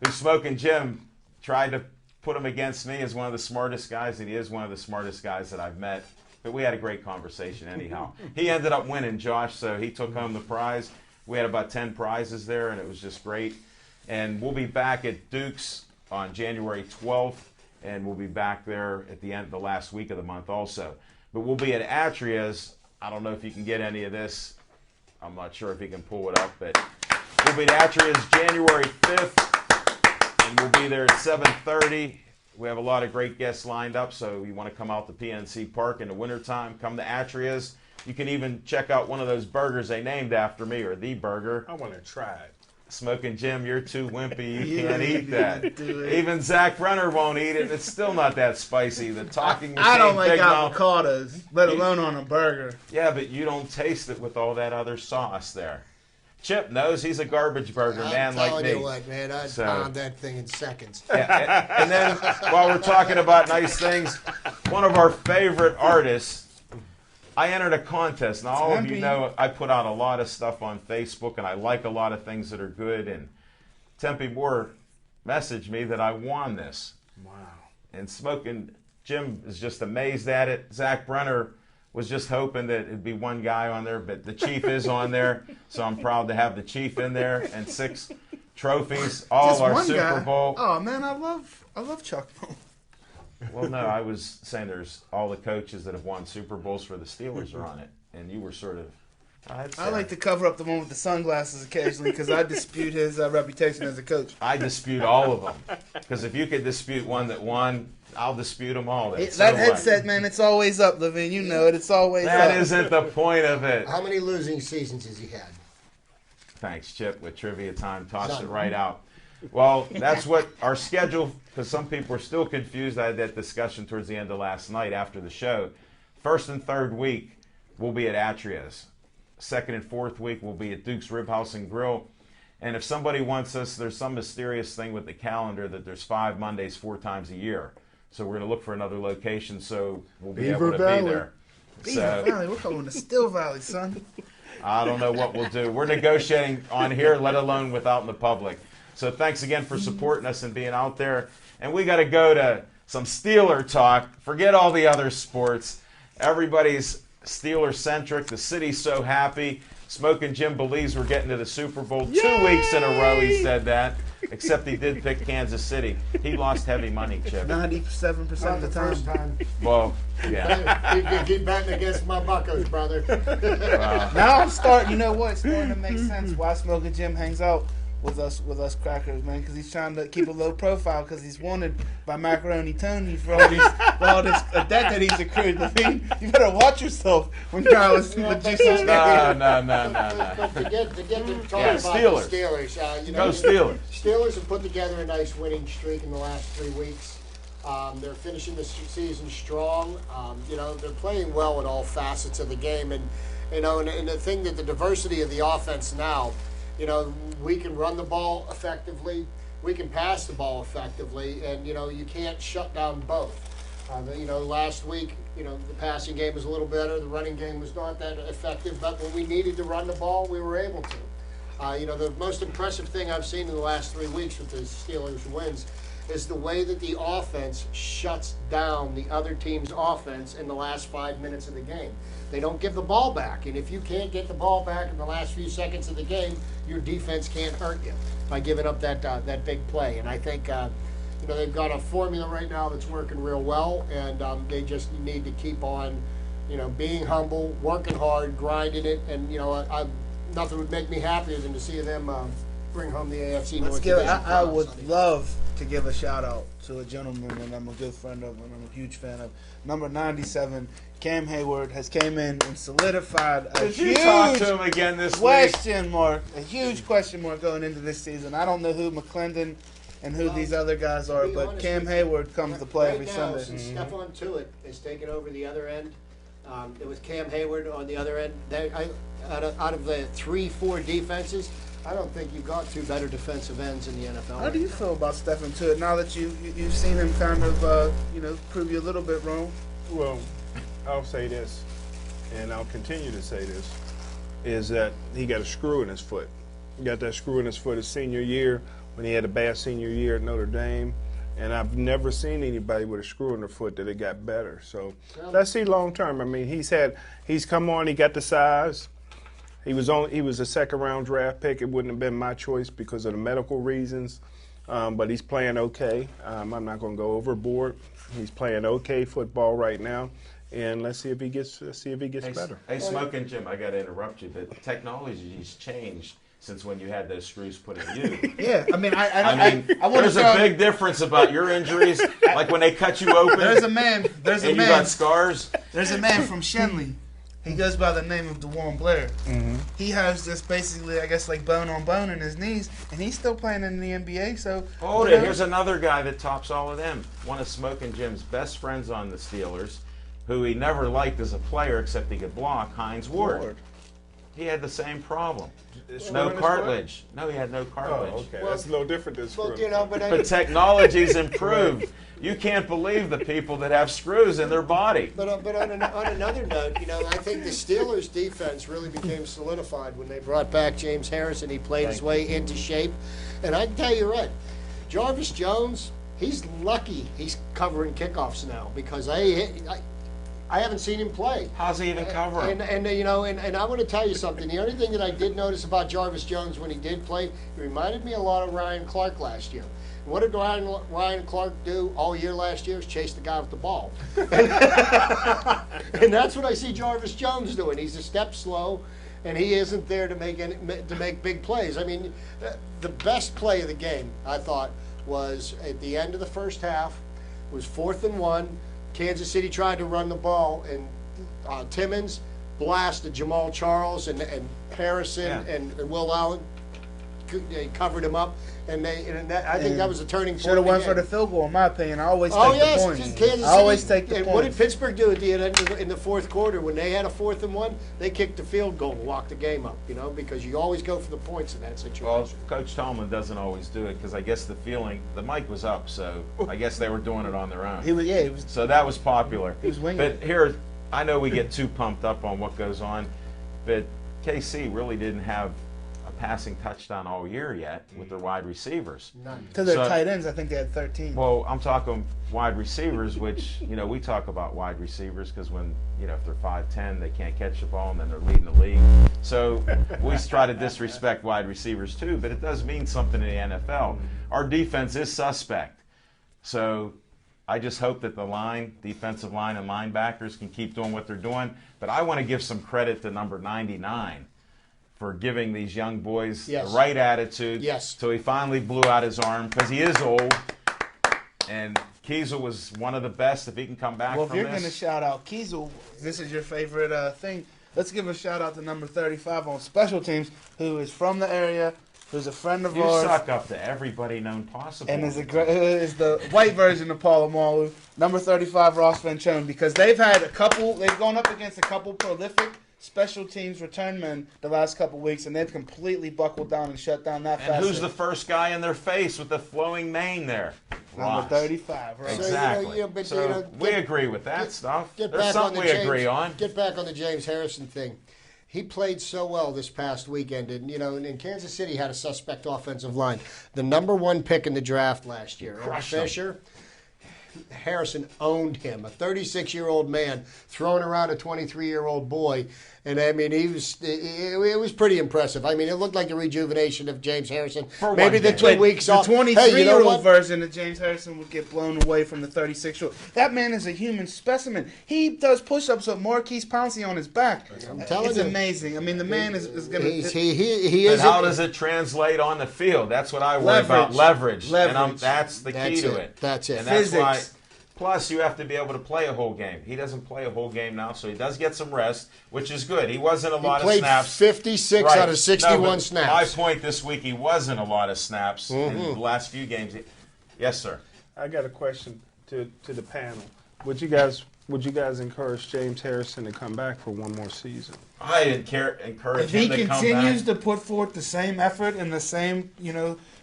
who Smoking Jim tried to put him against me as one of the smartest guys, and he is one of the smartest guys that I've met. But we had a great conversation anyhow. He ended up winning, Josh, so he took home the prize. We had about 10 prizes there, and it was just great. And we'll be back at Duke's on January 12th, and we'll be back there at the end, the last week of the month also. But we'll be at Atria's. I don't know if you can get any of this. I'm not sure if you can pull it up, but we'll be at Atria's January 5th, and we'll be there at 7:30. We have a lot of great guests lined up, so you want to come out to PNC Park in the wintertime, come to Atria's. You can even check out one of those burgers they named after me, or the burger. I want to try it. Smoking Jim, you're too wimpy. You Yeah, can't eat that. do it. Even Zach Brenner won't eat it. It's still not that spicy. The talking machine, I don't like Big Mouth. avocados, let alone on a burger. Yeah, but you don't taste it with all that other sauce there. Chip knows he's a garbage burger man I'm like telling me. you what, man, I'd So- pound that thing in seconds. Yeah, and then while we're talking about nice things, one of our favorite artists, I entered a contest. Now, all of you Tempe. know I put out a lot of stuff on Facebook, and I like a lot of things that are good. And Tempe Moore messaged me that I won this. Wow. And Smoking Jim is just amazed at it. Zach Brenner was just hoping that it'd be one guy on there, but the Chief is on there, so I'm proud to have the Chief in there, and 6 trophies, all Just our one Super guy. Bowl. Oh man, I love Chuck. Well, no, I was saying there's all the coaches that have won Super Bowls for the Steelers are on it, and you were sort of. I like to cover up the one with the sunglasses occasionally because I dispute his reputation as a coach. I dispute all of them, because if you could dispute one that won, I'll dispute them all. Then. So That what? headset, man, it's always up, Levine. You know it. It's always That up. isn't the point of it. How many losing seasons has he had? Thanks, Chip, with trivia time. Toss None. it right out. Well, that's what our schedule, because some people are still confused. I had that discussion towards the end of last night after the show. First and third week, we'll be at Atria's. Second and fourth week, we'll be at Duke's Rib House and Grill. And if somebody wants us, there's some mysterious thing with the calendar that there's 5 Mondays 4 times a year. So we're going to look for another location so we'll be able to Beaver be there. Beaver So Valley, we're calling the Still Valley, son. I don't know what we'll do. We're negotiating on here, let alone without in the public. So thanks again for supporting us and being out there. And we got to go to some Steeler talk. Forget all the other sports. Everybody's Steeler-centric. The city's so happy. Smoking Jim believes we're getting to the Super Bowl 2 weeks in a row. He said that. Except he did pick Kansas City. He lost heavy money, Chip. 97% of the First time. time. Well, yeah. Keep betting against my Buccos, brother. Now I'm starting. You know what? It's starting to make sense why Smoking Jim hangs out with us crackers, man. Because he's trying to keep a low profile because he's wanted by Macaroni Tony for all this debt that he's accrued. I mean, you better watch yourself when you're out with Yeah, the but- juice. No. But to get to talk Yeah, about Steelers. the Steelers, Go Steelers. Steelers have put together a nice winning streak in the last 3 weeks. They're finishing the season strong. They're playing well in all facets of the game, and the thing that the diversity of the offense now, we can run the ball effectively, we can pass the ball effectively, and you can't shut down both. Last week, the passing game was a little better, the running game was not that effective, but when we needed to run the ball, we were able to. The most impressive thing I've seen in the last 3 weeks with the Steelers' wins is the way that the offense shuts down the other team's offense in the last 5 minutes of the game. They don't give the ball back, and if you can't get the ball back in the last few seconds of the game, your defense can't hurt you by giving up that big play. And I think they've got a formula right now that's working real well, and they just need to keep on, being humble, working hard, grinding it, and nothing would make me happier than to see them bring home the AFC North Division. I would love to give a shout out to a gentleman that I'm a good friend of and I'm a huge fan of. Number 97, Cam Hayward, has came in and solidified a Did huge you talk to him again this week? question mark, a huge question mark going into this season. I don't know who McClendon and who these other guys are, but Cam Hayward comes to play every Sunday. Since Stephon Tuitt has taken over the other end, it was Cam Hayward on the other end. Out of the 3-4 defenses, I don't think you've got two better defensive ends in the NFL. How do you feel about Stephon Tuitt now that you've seen him kind of prove you a little bit wrong? Well, I'll say this, and I'll continue to say this, is that he got a screw in his foot. He got that screw in his foot his senior year when he had a bad senior year at Notre Dame. And I've never seen anybody with a screw in their foot that it got better. So let's see long term. I mean, he's come on, he got the size. He was a second round draft pick. It wouldn't have been my choice because of the medical reasons. But he's playing okay. I'm not going to go overboard. He's playing okay football right now. And let's see if he gets better. Hey, Smoking Jim, I got to interrupt you, but technology's changed since when you had those screws put in you. Yeah, I mean, there's a big difference about your injuries. Like when they cut you open. There's a man. You got scars. There's a man from Shenley. He goes by the name of DeWarn Blair. Mm-hmm. He has this basically, I guess, like bone on bone in his knees, and he's still playing in the NBA. So hold it. Here's another guy that tops all of them. One of Smoking Jim's best friends on the Steelers, who he never liked as a player except he could block, Hines Ward. He had the same problem. No cartilage. No, he had no cartilage. Oh, okay. That's a little different than screws. But technology's improved. You can't believe the people that have screws in their body. But on another note, I think the Steelers' defense really became solidified when they brought back James Harrison. He played his way into shape. And I can tell you what, Jarvis Jones, he's lucky he's covering kickoffs now because I haven't seen him play. How's he even covering? And I want to tell you something. The only thing that I did notice about Jarvis Jones when he did play, he reminded me a lot of Ryan Clark last year. And what did Ryan Clark do all year last year? Is chase the guy with the ball. And that's what I see Jarvis Jones doing. He's a step slow, and he isn't there to make big plays. I mean, the best play of the game, I thought, was at the end of the first half. It was 4th and 1. Kansas City tried to run the ball, and Timmons blasted Jamal Charles and Harrison and Will Allen. They covered him up, and I think that was a turning point. Should have went for the field goal, in my opinion. I always take the points. Kansas City, I always take the points. What did Pittsburgh do at the end in the fourth quarter when they had a 4th and 1? They kicked the field goal and walked the game up. Because you always go for the points in that situation. Well, Coach Tomlin doesn't always do it because I guess the mic was up, so I guess they were doing it on their own. He was. So that was popular. He was winging. But here, I know we get too pumped up on what goes on, but KC really didn't have passing touchdown all year yet with their wide receivers. None. Because they're tight ends, I think they had 13. Well, I'm talking wide receivers, which, we talk about wide receivers because when, if they're 5'10", they can't catch the ball and then they're leading the league. So we try to disrespect wide receivers too, but it does mean something in the NFL. Our defense is suspect. So I just hope that the defensive line and linebackers can keep doing what they're doing. But I want to give some credit to number 99. For giving these young boys the right attitude. Yes. So he finally blew out his arm because he is old. And Kiesel was one of the best if he can come back from this. Well, if you're going to shout out Kiesel, this is your favorite thing. Let's give a shout out to number 35 on special teams, who is from the area, who's a friend of ours. You suck up to everybody known possible. And is the white version of Polamalu, number 35, Ross Venchone, because they've gone up against a couple prolific special teams return men the last couple weeks, and they've completely buckled down and shut down that. And who's the first guy in their face with the flowing mane there? Number 35, right? Exactly. So we agree with that stuff. There's something we agree on. Get back on the James Harrison thing. He played so well this past weekend, and and Kansas City had a suspect offensive line. The number 1 pick in the draft last year, Eric Fisher. Harrison owned him, a 36-year-old man throwing around a 23-year-old boy, and I mean it was pretty impressive. I mean, it looked like the rejuvenation of James Harrison. Maybe the 2 weeks off. The 23-year-old version of James Harrison would get blown away from the 36-year-old. That man is a human specimen. He does push-ups with Marquise Pouncey on his back. I'm telling you, it's amazing. I mean, the man is going to. He But is. how does it translate on the field? That's what I worry about. Leverage. And that's the key to it. That's it. And that's Physics. why. Plus, you have to be able to play a whole game. He doesn't play a whole game now, so he does get some rest, which is good. He wasn't a lot of snaps. He played 56 out of 61 snaps. My point this week, he wasn't a lot of snaps in the last few games. Yes, sir. I got a question to the panel. Would you guys encourage James Harrison to come back for one more season? I encourage If he him to come back. continues to put forth the same effort and the same,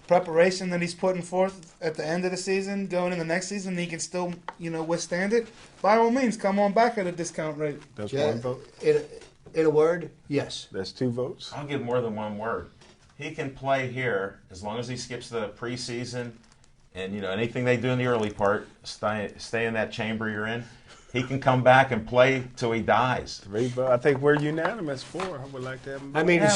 preparation that he's putting forth at the end of the season, going in the next season, he can still, withstand it. By all means, come on back at a discount rate. That's one vote. In a word, yes. That's 2 votes. I'll give more than one word. He can play here as long as he skips the preseason and, anything they do in the early part, stay in that chamber you're in. He can come back and play till he dies. 3 votes. I think we're unanimous. 4. I would like to have him. I mean, Yeah,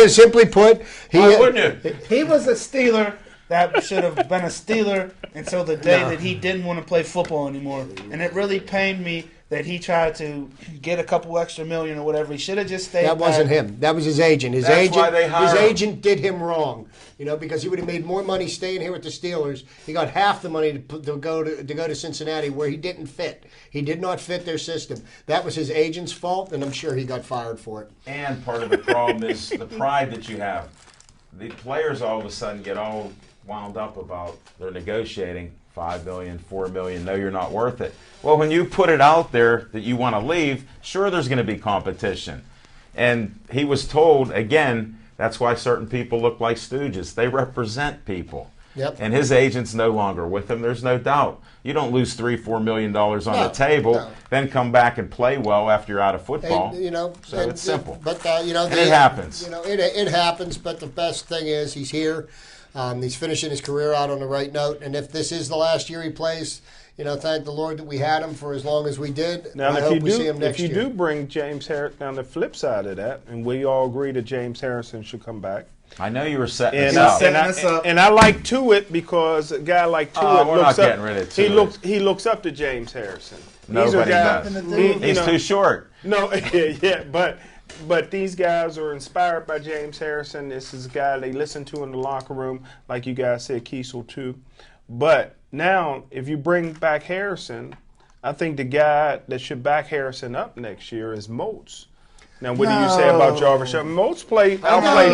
simply put, Why wouldn't you? He was a Steeler that should have been a Steeler until the day that he didn't want to play football anymore. And it really pained me that he tried to get a couple extra million or whatever. He should have just stayed That wasn't him. That was his agent. That's why they hired his him. agent did him wrong. Because he would have made more money staying here with the Steelers. He got half the money to go to Cincinnati, where he didn't fit. He did not fit their system. That was his agent's fault, and I'm sure he got fired for it. And part of the problem is the pride that you have. The players all of a sudden get all wound up about they're negotiating $5 million, $4 million. No, you're not worth it. Well, when you put it out there that you want to leave, sure, there's going to be competition. And he was told, again, that's why certain people look like stooges. They represent people. Yep. And his agent's no longer with him. There's no doubt. You don't lose $3-4 million on the table, then come back and play well after you're out of football. So it's simple. But and it happens. It happens. But the best thing is he's here. He's finishing his career out on the right note. And if this is the last year he plays, thank the Lord that we had him for as long as we did. Now, I hope we see him next if you year. do bring James Harrison, now the flip side of that, and we all agree that James Harrison should come back. I know you were setting And, this up. and I like Tuitt because a guy like Tuitt we're not getting rid of Tuitt. He looks up to James Harrison. Nobody does. He's too short. No, yeah, but these guys are inspired by James Harrison. This is a guy they listen to in the locker room, like you guys said, Kiesel too. But now, if you bring back Harrison, I think the guy that should back Harrison up next year is Moats. Now, what do you say about Jarvis Jones? Moats outplayed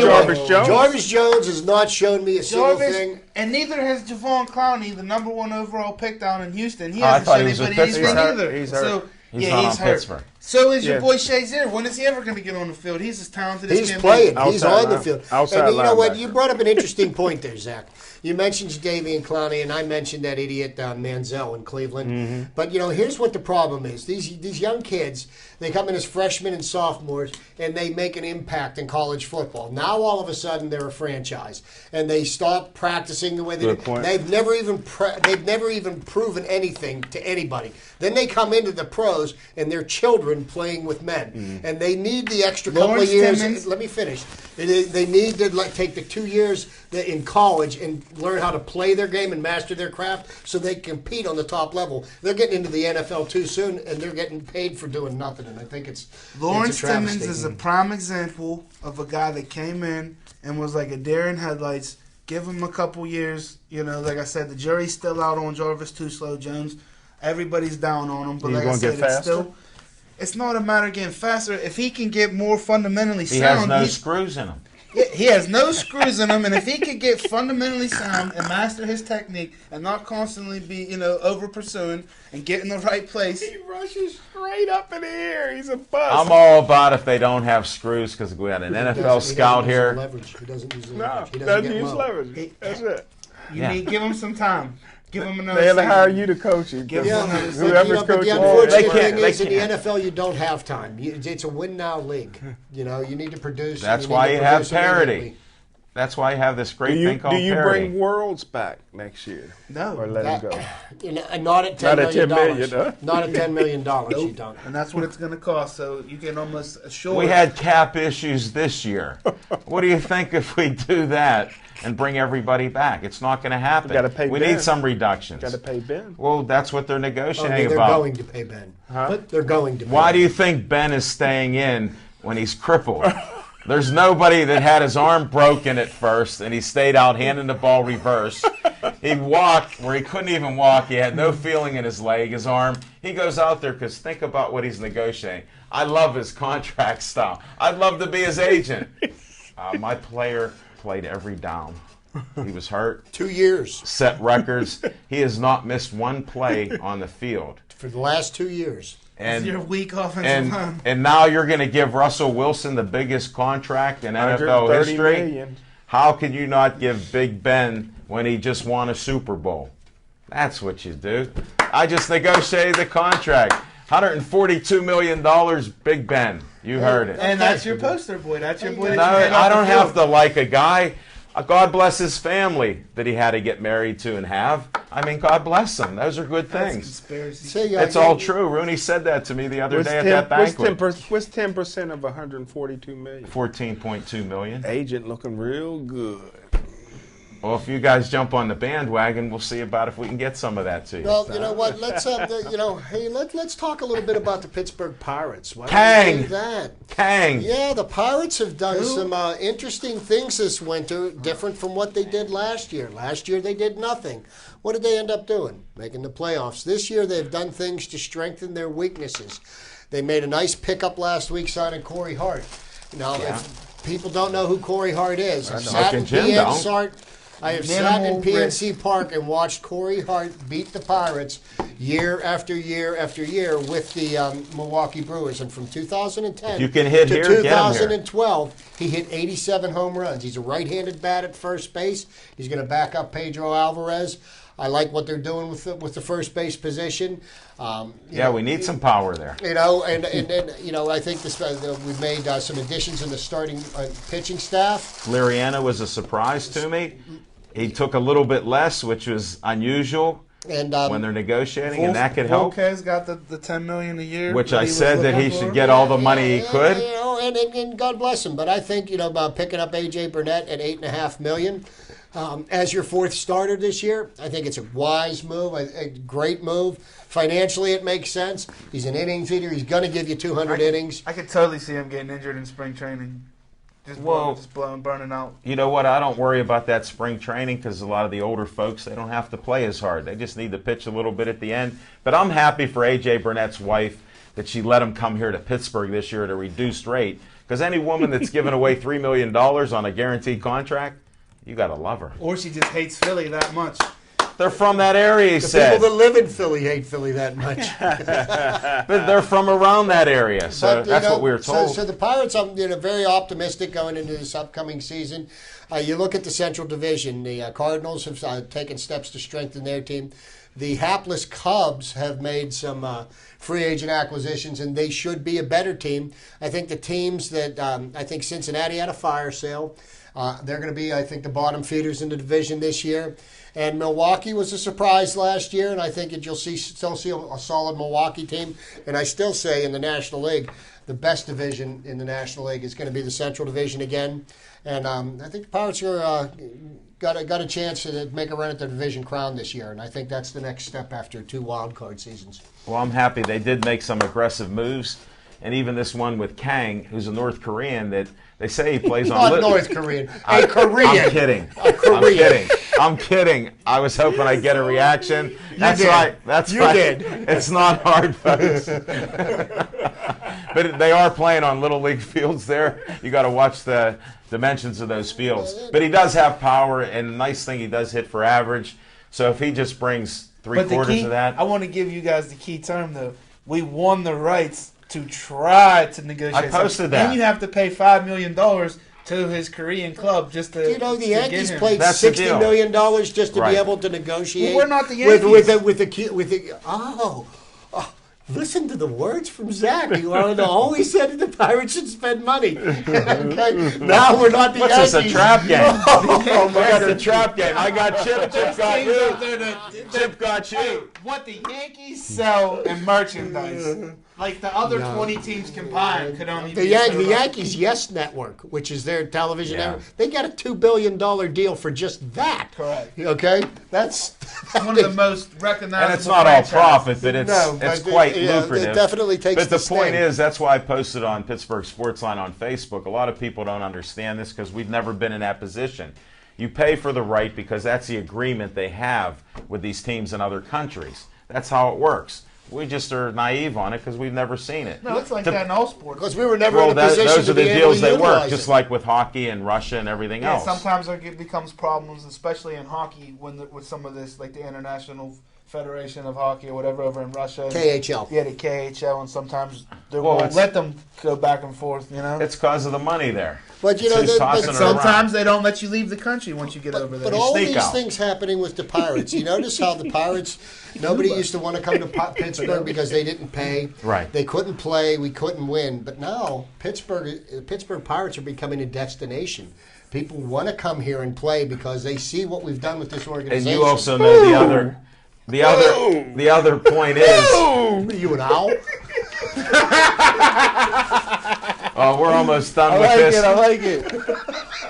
Jarvis Jones. Jarvis Jones has not shown me a single thing. And neither has Javon Clowney, the number 1 overall pick down in Houston. He I hasn't thought shown he was with anybody anything Pittsburgh. either. He's hurt. So, He's not on hurt. Pittsburgh. So is your Yeah. boy Shazier. When is he ever going to get on the field? He's as talented as He's can playing. be. He's Outside on the line- field. outside And you know what? linebacker. You brought up an interesting point there, Zach. You mentioned Jadeveon Clowney, and I mentioned that idiot Manziel in Cleveland. Mm-hmm. But, here's what the problem is. These young kids, they come in as freshmen and sophomores, and they make an impact in college football. Now, all of a sudden, they're a franchise, and they stop practicing the way they Good do. point. They've never even proven anything to anybody. Then they come into the pros, and they're children playing with men. Mm-hmm. And they need the extra couple Lawrence of years. Timmons. Let me finish. They need to take the 2 years in college and learn how to play their game and master their craft so they can compete on the top level. They're getting into the NFL too soon, and they're getting paid for doing nothing. And I think it's Lawrence it's a travesty. Timmons is a prime example of a guy that came in and was like a deer in headlights. Give him a couple years. Like I said, the jury's still out on Jarvis Too Slow Jones. Everybody's down on him. But He's like I gonna said, get faster? it's still... It's not a matter of getting faster. If he can get more fundamentally He sound... has no he's- screws in him. He has no screws in him, and if he could get fundamentally sound and master his technique and not constantly be, over pursuing and get in the right place... He rushes straight up in the air. He's a bust. I'm all about if they don't have screws because we had an NFL He doesn't scout use here. leverage. He doesn't use No, leverage. He doesn't get use low. leverage. That's it. Give him some time. Give him another They'll season. hire you to coach him. Give Yeah, him another season. Whoever's but the coaching, unfortunate they can't- thing is they in the can't. NFL you don't have time. It's a win now league. You know, you need to produce. That's and you why need you to have produce parity. immediately. That's why you have this great Do you, thing called do you parity. bring Worlds back next year? No. Or let him go? Not at $10 Not at $10 million. million, huh? Not at $10 million. You don't. And that's what it's going to cost. So you can almost assure. We had cap issues this year. What do you think if we do that and bring everybody back? It's not going to happen. gotta pay we Ben. need some reductions. Got to pay Ben. Well, that's what they're Oh, negotiating they're about. going to pay Ben. But they're going to pay Why do Ben. you think Ben is staying in when he's crippled? There's nobody that had his arm broken at first, and he stayed out handing the ball reverse. He walked where he couldn't even walk. He had no feeling in his leg, his arm. He goes out there because think about what he's negotiating. I love his contract style. I'd love to be his agent. My player played every down. He was hurt, 2 years set records. He has not missed one play on the field. for the last 2 years. And your weak offensive line. and now you're going to give Russell Wilson the biggest contract in NFL $130 history. million. How could you not give Big Ben when he just won a Super Bowl? That's what you do. I just negotiated the contract. $142 million, Big Ben. You heard it. And that's your poster boy. That's your boy. No, that you hand I off don't the have field. to like a guy. God bless his family that he had to get married to and have. I mean, God bless him. Those are good That's things. conspiracy. See, It's all true. Rooney said that to me the other day at that banquet. What's 10% of 142 million? 14.2 million. Agent looking real good. Well, if you guys jump on the bandwagon, we'll see about if we can get some of that to you. Well, you know what? Let's let's talk a little bit about the Pittsburgh Pirates. Why don't Kang. we do that? Kang. Yeah, the Pirates have done some interesting things this winter, different from what they did last year. Last year they did nothing. What did they end up doing? Making the playoffs. This year they've done things to strengthen their weaknesses. They made a nice pickup last week signing Corey Hart. Now, if people don't know who Corey Hart is, I've sat in Jim don't. Minimal PNC Park and watched Corey Hart beat the Pirates year after year after year with the Milwaukee Brewers. And from 2010 If you can hit to here, get 'em here. 2012, he hit 87 home runs. He's a right-handed bat at first base. He's going to back up Pedro Alvarez. I like what they're doing with the first base position. Yeah, we need some power there. You know, and you know, I think we've made some additions in the starting pitching staff. Liriano was a surprise to me. He took a little bit less, which was unusual And when they're negotiating, and that could help. Volquez got the $10 million a year, Which that I he was said that he looking should for. get all the money he Yeah, could. You know, and God bless him. But I think, you know, about picking up A.J. Burnett at $8.5 million as your fourth starter this year, I think it's a wise move, a great move. Financially, it makes sense. He's an innings eater. He's going to give you 200 innings. I could totally see him getting injured in spring training. Just burning out. You know what? I don't worry about that spring training because a lot of the older folks, they don't have to play as hard. They just need to pitch a little bit at the end. But I'm happy for A.J. Burnett's wife that she let him come here to Pittsburgh this year at a reduced rate. Because any woman that's giving away $3 million on a guaranteed contract, you got to love her. Or she just hates Philly that much. They're from that area, he The said. people that live in Philly hate Philly that much. But they're from around that area, so But, you that's know, what we were told. So the Pirates, I'm very optimistic going into this upcoming season. You look at the Central Division. The Cardinals have taken steps to strengthen their team. The hapless Cubs have made some free agent acquisitions, and they should be a better team. I think the teams that I think Cincinnati had a fire sale. They're going to be, I think, the bottom feeders in the division this year. And Milwaukee was a surprise last year, and I think that you'll still see a solid Milwaukee team. And I still say in the National League, the best division in the National League is going to be the Central Division again. And I think the Pirates are got a chance to make a run at the division crown this year. And I think that's the next step after 2 wild card seasons. Well, I'm happy they did make some aggressive moves. And even this one with Kang, who's a North Korean, that they say he plays on... Not North Korean, a Korean. I'm kidding. A Korean. I'm kidding. I was hoping I'd get a reaction. That's did. right. That's You right. did. It's not hard, folks. But they are playing on Little League fields there. You got to watch the dimensions of those fields. But he does have power, and the nice thing, he does hit for average. So if he just brings three-quarters of that... I want to give you guys the key term, though. We won the rights to try to negotiate. I posted something. that. And you have to pay $5 million to his Korean club just to. You know, the to get Yankees him. played That's the $60 deal. million just to Right. be able to negotiate. Well, we're not the with Yankees. Listen to the words from Zach. You want to know? All he said is the Pirates should spend money. Okay, now we're not the What's Yankees. this, a trap game? Oh, We my got a trap game. I got Chip. Chip got Teams out you. there Chip got you. what the Yankees sell in merchandise, like the other 20 teams combined, could only The be Yankees Yes Network, which is their television Yeah. network, they got a $2 billion deal for just that. Correct. Okay? That's one of the most recognizable. And it's not all franchises. profit, but it's No, it's but quite it lucrative. definitely takes But the the point sting. is, that's why I posted on Pittsburgh Sportsline on Facebook. A lot of people don't understand this because we've never been in that position. You pay for the right because that's the agreement they have with these teams in other countries. That's how it works. We just are naive on it because we've never seen it. No, it's like To- that in all sports. because we were never Well, in a position those to are the be able deals to they work, utilize just it. like with hockey and Russia and everything Yeah, else. sometimes it becomes problems, especially in hockey, with some of this, like the International Federation of Hockey or whatever over in Russia. KHL. Yeah, the KHL, and sometimes they Well, won't it's- let them go back and forth. You know, It's because of the money there. But you know, It's just tossing and it around. sometimes they don't let you leave the country once you get over there. But all sneak these out. things happening with the Pirates. You notice how the Pirates, nobody used to want to come to Pittsburgh because they didn't pay. Right. They couldn't play. We couldn't win. But now Pittsburgh Pirates are becoming a destination. People want to come here and play because they see what we've done with this And organization. you also know the other point is, What are you, an owl? oh, we're almost done I with like this. it. I like it.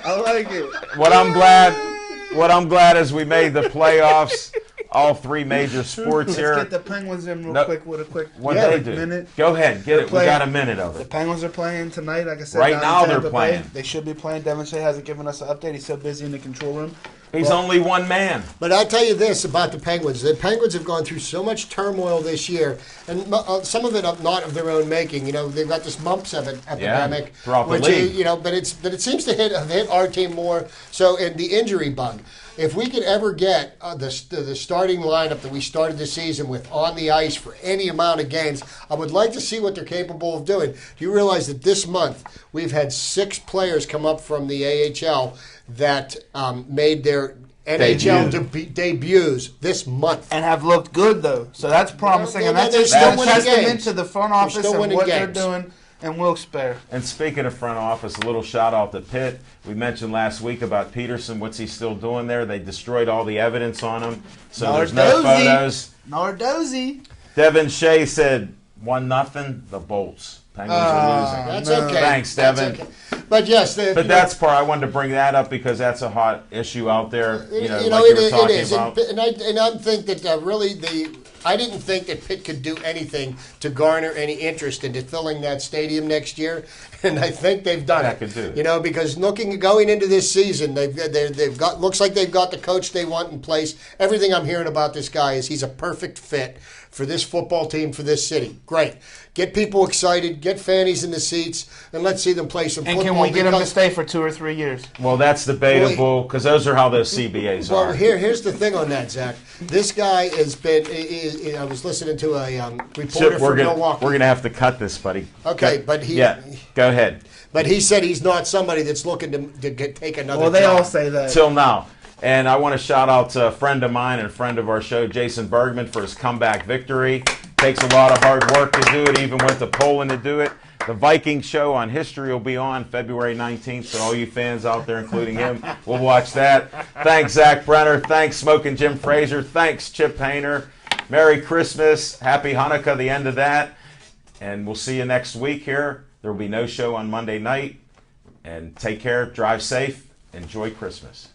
I like it. What I'm glad is we made the playoffs. All three major sports Let's here. get the Penguins in real No. quick with a quick What Yeah, they do? minute. Go ahead, get it. We playing- got a minute of The it. Penguins are playing tonight, like I said. Right down in now they're Tampa Bay. playing. They should be playing. Devin Shea hasn't given us an update. He's so busy in the control room. He's only one man. But I'll tell you this about the Penguins. The Penguins have gone through so much turmoil this year, and some of it not of their own making. You know, they've got this mumps of it epidemic, throughout the which league. you know, but it seems to have hit our team more. So, and the injury bug. If we could ever get the starting lineup that we started the season with on the ice for any amount of games, I would like to see what they're capable of doing. Do you realize that this month we've had 6 players come up from the AHL that made their NHL debuts this month? And have looked good though, so that's promising, Yeah, and that's they're just still a winning testament games. to the front They're office still and winning what games. they're doing and Wilkes-Barre. And speaking of front office, a little shout out to Pitt. We mentioned last week about Peterson. What's he still doing there? They destroyed all the evidence on him, so there's no Nardozzi. photos. Nardozzi. Devin Shea said 1-0. The Bolts. Penguins are losing. That's No. okay. Thanks, That's Devin. okay. But yes, But that's part I wanted to bring that up because that's a hot issue out there. You know, like you were it talking is, about. and I think that really I didn't think that Pitt could do anything to garner any interest into filling that stadium next year, and I think they've done Yeah, it. could do it. You know, because going into this season, they've got looks like they've got the coach they want in place. Everything I'm hearing about this guy is he's a perfect fit for this football team, for this city. Great. Get people excited, get fannies in the seats, and let's see them play some And football. can we get him to because- stay for 2 or 3 years? Well, that's debatable because those are how those CBAs Well, are. here's the thing on that, Zach. This guy has been. I was listening to a reporter Chip, from Milwaukee. we're gonna have to cut this, buddy. Okay, Go- but he- yeah, go ahead. But he said he's not somebody that's looking to take another. Well, they job. all say that. Till now. And I want to shout out to a friend of mine and a friend of our show, Jason Bergman, for his comeback victory. Takes a lot of hard work to do it, even went to Poland to do it. The Viking show on History will be on February 19th, so all you fans out there, including him, will watch that. Thanks, Zach Brenner. Thanks, Smoking Jim Fraser. Thanks, Chip Hayner. Merry Christmas. Happy Hanukkah, the end of that. And we'll see you next week here. There will be no show on Monday night. And take care, drive safe, enjoy Christmas.